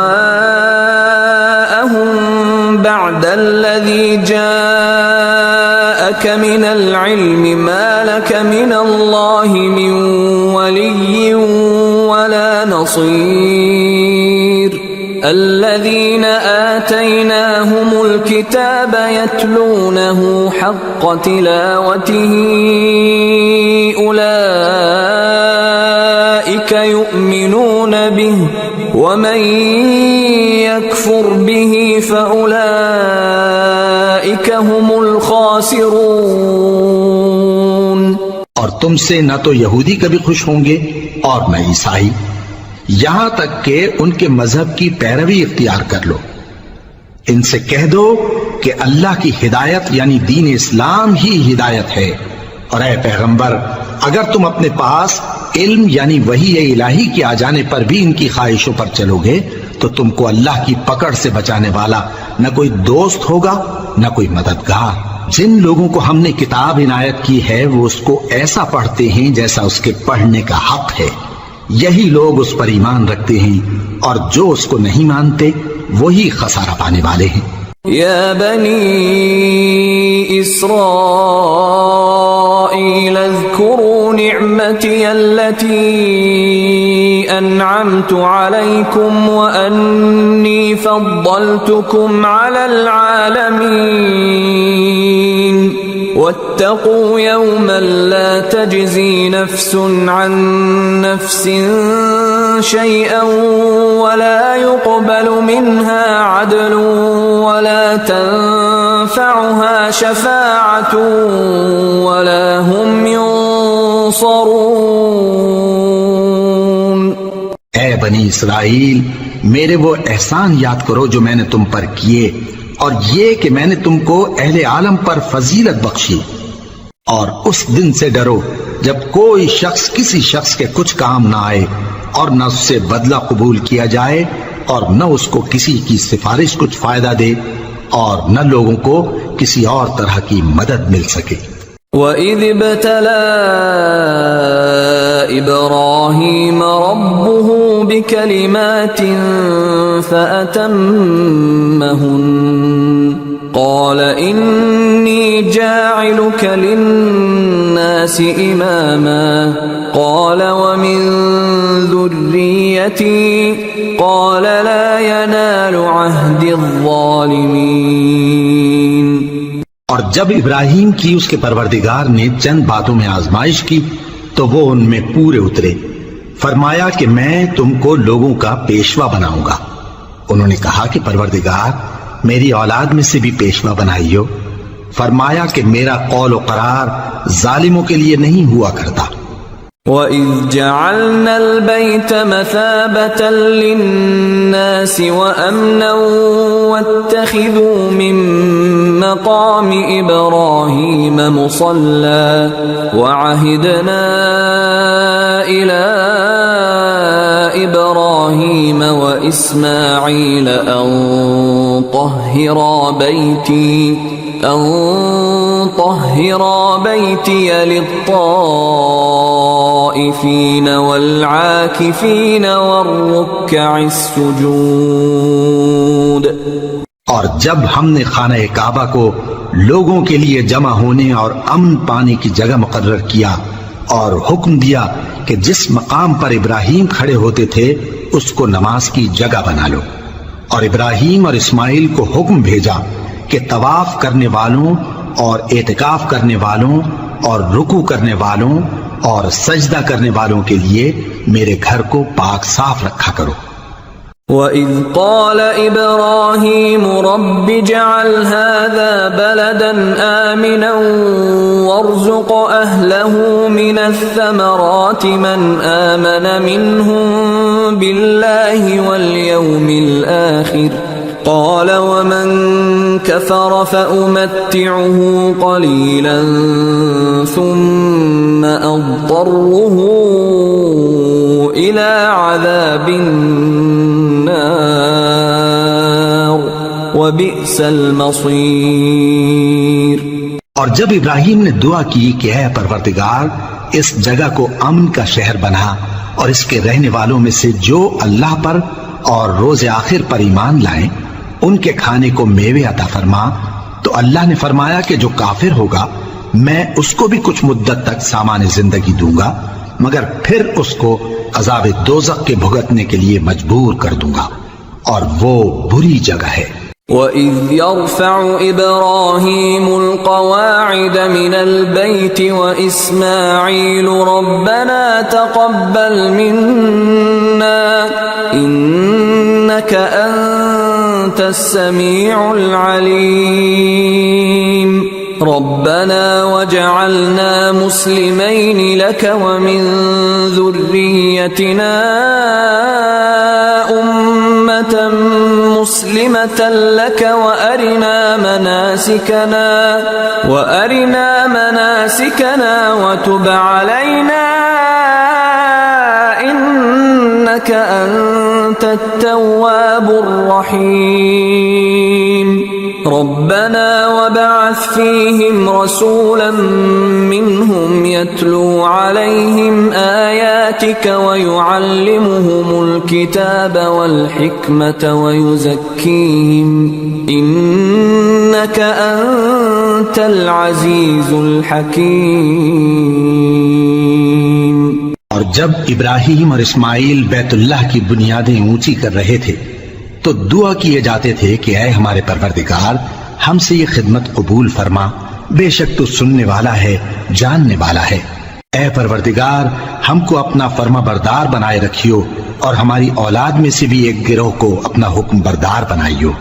بعد الذي جاءك من العلم ما لك من الله من ولي ولا نصير الذين آتيناهم الكتاب يتلونه حق تلاوته أولئك يؤمنون به ومن يكفر به فأولئك هم الخاسرون। और तुमसे न तो यहूदी कभी खुश होंगे और न ईसाई, यहां तक कि उनके मजहब की पैरवी इख्तियार कर लो। इनसे कह दो कि अल्लाह की हिदायत यानी दीन इस्लाम ही हिदायत है। और ऐ पैगंबर, अगर तुम अपने पास इल्म यानी वही इलाही के आ जाने पर भी इनकी ख्वाहिशों पर चलोगे तो तुमको अल्लाह की पकड़ से बचाने वाला न कोई दोस्त होगा न कोई मददगार। जिन लोगों को हमने किताब इनायत की है वो उसको ऐसा पढ़ते हैं जैसा उसके पढ़ने का हक है, यही लोग उस पर ईमान रखते हैं, और जो उसको नहीं मानते वही खसारा पाने वाले हैं। या बनी इस्राईल अज़्कुरू निअमती अल्लती अनअमतु अलैकुम व अन्नी फद्दलतुकुम अलल आलमीन वत्तकू यौमन ला तजज़ी नफ्सुन अन नफ्सिन शैअन वला युक़बलु मिन्हा अदलुन वला तंफ़अुहा शफ़ाअतुन वला हुम युंसरून। ऐ बनी इसराइल, मेरे वो एहसान याद करो जो मैंने तुम पर किए, और ये कि मैंने तुमको अहले आलम पर फजीलत बख्शी। और उस दिन से डरो जब कोई शख्स किसी शख्स के कुछ काम ना आए और न उससे बदला कबूल किया जाए और न उसको किसी की सिफारिश कुछ फायदा दे और न लोगों को किसी और तरह की मदद मिल सके। वइज़ इब्तला इब्राहीम रब्बुहु बिकलिमातिन फअतम्महुन क़ाल इन्नी जाइलुक लिन्नासि इमामा क़ाल वमिन ज़ुर्रियती क़ाल ला यनालु अहदि ज़्ज़ालिमीन। और जब इब्राहिम की उसके परवरदिगार ने चंद बातों में आजमाइश की तो वो उनमें पूरे उतरे। फरमाया कि मैं तुमको लोगों का पेशवा बनाऊंगा। उन्होंने कहा कि परवरदिगार, मेरी औलाद में से भी पेशवा बनाइयो। फरमाया कि मेरा कौल व करार जालिमों के लिए नहीं हुआ करता। وَإِذْ جَعَلْنَا الْبَيْتَ مَثَابَةً لِلنَّاسِ وَأَمْنًا وَاتَّخِذُوا مِن مَّقَامِ إِبْرَاهِيمَ مُصَلًّى وَعَهِدْنَا إِلَى إِبْرَاهِيمَ وَإِسْمَاعِيلَ أَن طَهِّرَا بَيْتِيَ لِلطَّائِفِينَ وَالْعَاكِفِينَ وَالرُّكَّعِ السُّجُودِ। और जब हमने खाना काबा को लोगों के लिए जमा होने और अमन पाने की जगह मुकर्रर किया और हुक्म दिया कि जिस मकाम पर इब्राहिम खड़े होते थे उसको नमाज की जगह बना लो, और इब्राहिम और इस्माइल को हुक्म भेजा कि तवाफ करने वालों और एतिकाफ करने वालों और रुकू करने वालों और सजदा करने वालों के लिए मेरे घर को पाक साफ रखा करो। وَإِذْ قَالَ إِبْرَاهِيمُ رَبِّ اجْعَلْ هَذَا بَلَدًا آمِنًا وَارْزُقْ أَهْلَهُ مِنَ الثَّمَرَاتِ مَنْ آمَنَ مِنْهُمْ بِاللَّهِ وَالْيَوْمِ الْآخِرِ قَالَ وَمَنْ كَفَرَ فَأُمَتِّعُهُ قَلِيلًا ثُمَّ أَضْطَرُّهُ إِلَى عَذَابِ النَّارِ वबिअसल मसीर। और जब इब्राहिम ने दुआ की कि ऐ परवरदिगार, इस जगह को अमन का शहर बना और इसके रहने वालों में से जो अल्लाह पर और रोज आखिर पर ईमान लाएं, उनके खाने को मेवे अता फरमा, तो अल्लाह ने फरमाया कि जो काफिर होगा मैं उसको भी कुछ मुद्दत तक सामान्य जिंदगी दूंगा, मगर फिर उसको अज़ाब दोज़ख के भुगतने के लिए मजबूर कर दूंगा, और वो बुरी जगह है। वइज़ यरफ़अु इब्राहीमुल क़वाइद मिनल बैति व इस्माईलु रब्बना तक़ब्बल मिन्ना इन्नका अंतस समीउल अलीम रब्बना वजअलना मुस्लिमैन लक व मिन ज़ुर्रिय्यतिना उम्मतन मुस्लिमतन लक व अरिना मनासिकना व तुब अलैना इन्नका अंतत तव्वाबुर रहीम रब्बना वबअथ फीहिम रसूलन मिनहुम यत्लू अलैहिम आयातिक व युअल्लिमुहुमुल किताब वल हिकमत व युज़क्कीहिम इन्नका अंतल अज़ीज़ुल हकीम। और जब इब्राहिम और इस्माइल बैतुल्लाह की बुनियादें ऊंची कर रहे थे तो दुआ किए जाते थे कि ऐ हमारे परवरदिगार, हमसे ये खिदमत कबूल फरमा, बेशक तू सुनने वाला है, जानने वाला है। ऐ परवरदिगार, हमको अपना फर्मा बरदार बनाए रखियो और हमारी औलाद में से भी एक गिरोह को अपना हुक्म बरदार बनाइयो।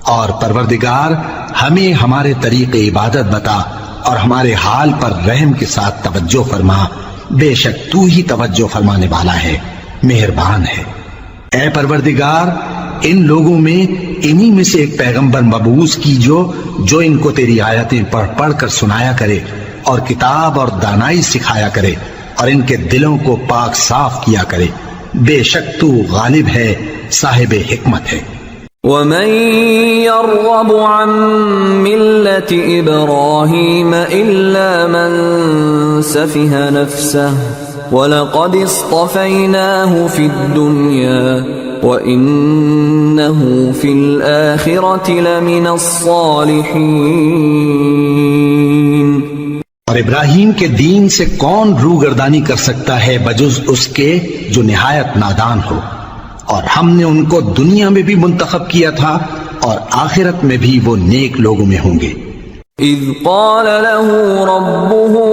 और परवरदिगार, हमें हमारे तरीके इबादत बता और हमारे हाल पर रहम के साथ तवज्जो फरमा, बेशक तू ही तवज्जो फरमाने वाला है, मेहरबान है। ऐ परवरदिगार, इन लोगों में इन्हीं में से एक पैगंबर मबूस की जो इनको तेरी आयतें पढ़ पढ़ कर सुनाया करे और किताब और दानाई सिखाया करे और इनके दिलों को पाक साफ किया करे, बेशक तू गालिब है, साहिब हिकमत है। वमन यर्गबु अन मिल्लति इब्राहीम इल्ला मन सफिहा नफ्सह वलक़द इस्तफ़ैनाहु फ़िद्दुन्या वइन्नहु फ़िल आख़िरति लमिनस्सालिहीन। और इब्राहिम के दीन से कौन रूगर्दानी कर सकता है बजुज़ उसके जो निहायत नादान हो, और हमने उनको दुनिया में भी मुंतखब किया था और आखिरत में भी वो नेक लोगों में होंगे। इज़ क़ाल लहू रब्बुहु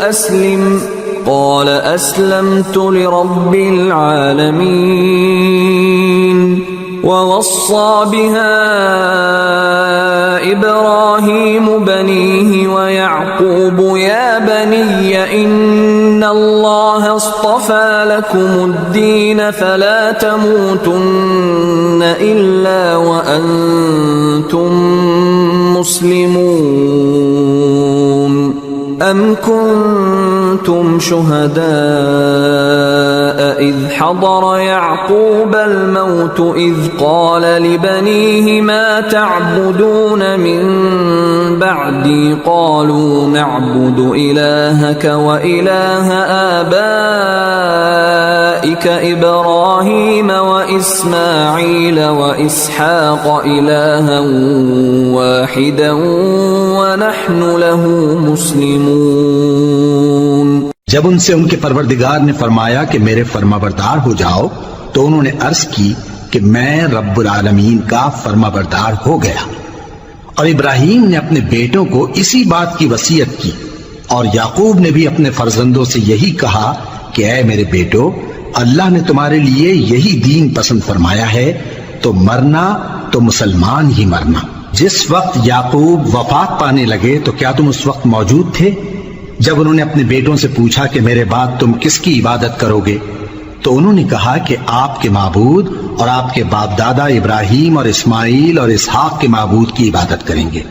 अस्लिम क़ाल अस्लमतु लिरब्बिल आलमीन ववस्सा बिहा इब्राहीम बनीहि व याक़ूब या बनिय इन्नल्लाह अस्तफ़ा लकुमुद्दीन फला तमूतुन्न इल्ला व अंतुम मुस्लिमून अम कुन्तुम शुहदाअ इज़ हदर याक़ूबल मौत इज़ क़ाल लिबनीहि मा तअबुदून मिन बअदी क़ालू नअबुदु इलाहक व इलाह आबाइक इब्राहीम व इस्माईल व इसहाक़ इलाहन वाहिदन व नहनु लहु मुस्लिमून। जब उनसे उनके परवरदिगार ने फरमाया कि मेरे फरमाबरदार हो जाओ, तो उन्होंने अर्ज की कि मैं रब्बुल आलमीन का फरमाबरदार हो गया। और इब्राहीम ने अपने बेटों को इसी बात की वसीयत की, और याकूब ने भी अपने फर्जंदों से यही कहा कि ऐ मेरे बेटो, अल्लाह ने तुम्हारे लिए यही दीन पसंद फरमाया है, तो मरना तो मुसलमान ही मरना। जिस वक्त याकूब वफात पाने लगे तो क्या तुम उस वक्त मौजूद थे? जब उन्होंने अपने बेटों से पूछा कि मेरे बाद तुम किसकी इबादत करोगे, तो उन्होंने कहा कि आपके माबूद और आपके बाप दादा इब्राहीम और इस्माइल और इसहाक के माबूद की इबादत करेंगे,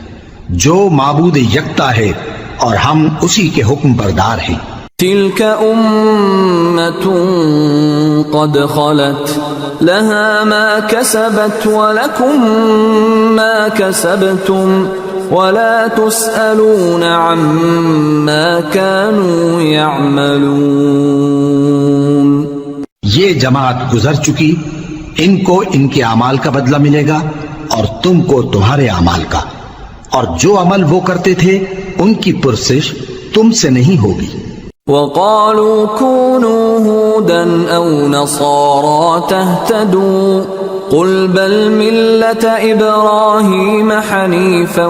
जो माबूद यकता है और हम उसी के हुक्म बरदार हैं। तिल्का उम्मतुन قد خلت لها ما كسبت ولكم ما كسبتم ولا تسألون عما كانوا يعملون। ये जमात गुजर चुकी, इनको इनके अमाल का बदला मिलेगा और तुमको तुम्हारे अमाल का, और जो अमल वो करते थे उनकी पुरसिश तुमसे नहीं होगी। وقالوا كونوا هودا أو نصارى تهتدوا قل بل ملة إبراهيم حنيفا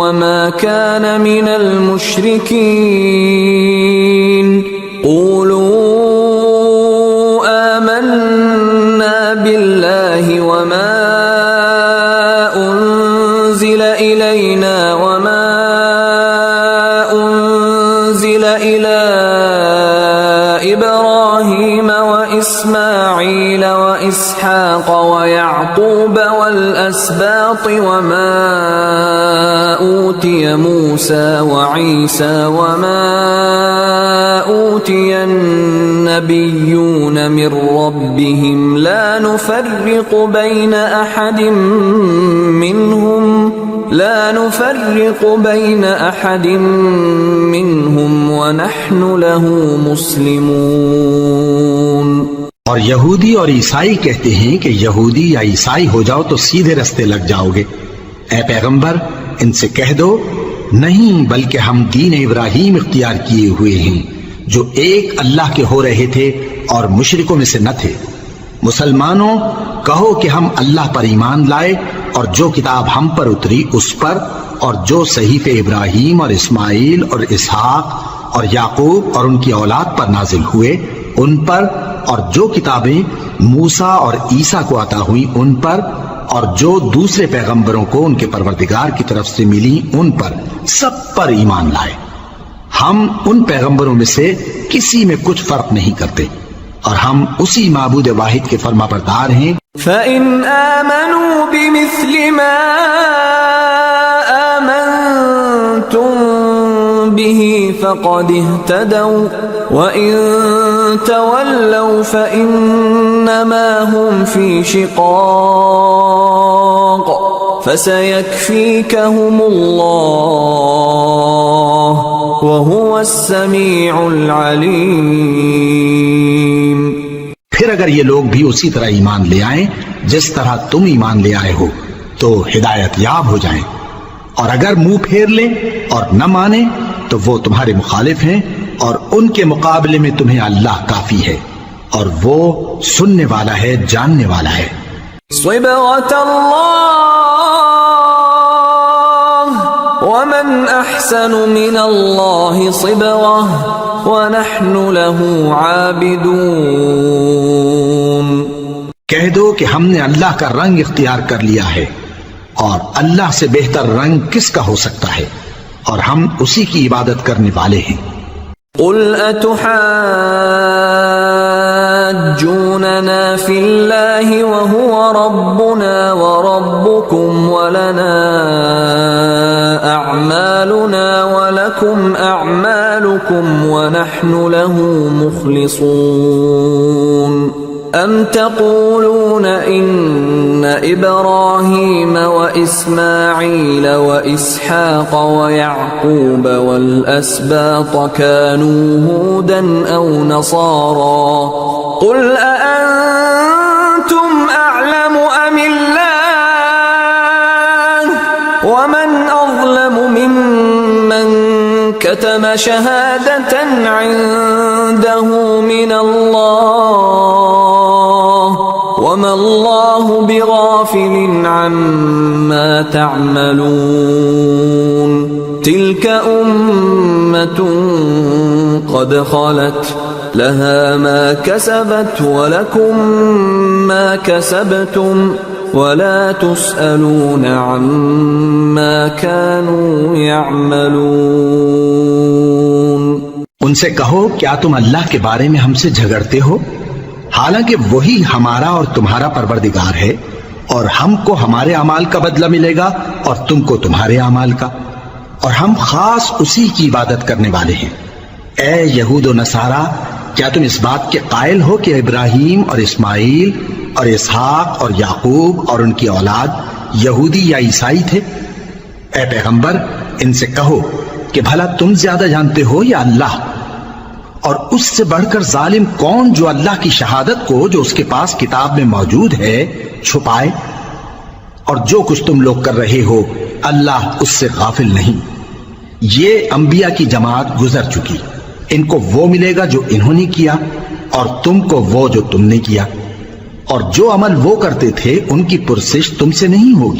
وما كان من المشركين قولوا آمنا بالله وما أنزل إلينا وما أنزل إلى إبراهيم وإسماعيل وإسحاق ويعقوب والأسباط وما أوتي موسى وعيسى وما أوتي النبيون من ربهم لا نفرق بين أحد منهم ونحن له مسلمون। और यहूदी और ईसाई कहते हैं कि यहूदी या ईसाई हो जाओ तो सीधे रास्ते लग जाओगे। ऐ पैगंबर, इनसे कह दो नहीं, बल्कि हम दीन इब्राहिम इख्तियार किए हुए हैं जो एक अल्लाह के हो रहे थे और मुशरिकों में से न थे। मुसलमानों, कहो कि हम अल्लाह पर ईमान लाए और जो किताब हम पर उतरी उस पर, और जो सहीफे इब्राहिम और इस्माइल और इसहाक और याकूब और उनकी औलाद पर नाजिल हुए उन पर, और जो किताबें मूसा और ईसा को अता हुई उन पर, और जो दूसरे पैगंबरों को उनके परवरदिगार की तरफ से मिली उन पर, सब पर ईमान लाए। हम उन पैगंबरों में से किसी में कुछ फर्क नहीं करते और हम उसी माबूद वाहिद के फरमाबरदार हैं। फ़इन आमनू बिमिस्लि मा आमनतुम बिही फ़क़द इह्तदौ व इन तवल्लौ फ़इन्नमा हुम फ़ी शिक़ाक़ फ़सयक्फ़ीकहुमुल्लाह व हुवस्समीउल अलीम। फिर अगर ये लोग भी उसी तरह ईमान ले आए जिस तरह तुम ईमान ले आए हो तो हिदायत याब हो जाएं, और अगर मुंह फेर ले और न माने तो वो तुम्हारे मुखालिफ हैं और उनके मुकाबले में तुम्हें अल्लाह काफी है और वो सुनने वाला है, जानने वाला है। वमन अहसन मिनल्लाहि सिबग़ह व नहनु लहू आबिदून। कह दो कि हमने अल्लाह का रंग इख्तियार कर लिया है और अल्लाह से बेहतर रंग किसका हो सकता है, और हम उसी की इबादत करने वाले हैं। क़ुल अतुहाज्जूनना फ़िल्लाहि व हुवा रब्बुना व रब्बुकुम व लना अअमालुना व लकुम अअमालुकुम व नहनु लहू मुख़लिसून। अम तक़ूलून इन्न इब्राहीम व इस्माईल व इसहाक़ व याक़ूब वल अस्बात कानू हूदन औ नसारा क़ुल अअंतुम अअलमु अमिल्लाह व मन अज़लमु मिम्मन कतम शहादतन इंदहु मिनल्लाह वमा अल्लाहु बिगाफिलिन अम्मा तअमलून। तिल्क उम्मतुन क़द ख़लत लहा मा कसबत व लकुम मा कसबतुम वला तुसअलून अम्मा कानू यअमलून। उनसे कहो, क्या तुम अल्लाह के बारे में हमसे झगड़ते हो? हालांकि वही हमारा और तुम्हारा परवरदिगार है, और हमको हमारे अमाल का बदला मिलेगा और तुमको तुम्हारे अमाल का, और हम खास उसी की इबादत करने वाले हैं। ए यहूद व नसारा, क्या तुम इस बात के कायल हो कि इब्राहिम और इस्माइल और इसहाक और याकूब और उनकी औलाद यहूदी या ईसाई थे? ए पैगंबर, इनसे कहो कि भला तुम ज्यादा जानते हो या अल्लाह? और उससे बढ़कर जालिम कौन जो अल्लाह की शहादत को जो उसके पास किताब में मौजूद है छुपाए? और जो कुछ तुम लोग कर रहे हो अल्लाह उससे गाफिल नहीं। ये अंबिया की जमात गुजर चुकी, इनको वो मिलेगा जो इन्होंने किया और तुमको वो जो तुमने किया, और जो अमल वो करते थे उनकी पुरसिश तुमसे नहीं होगी।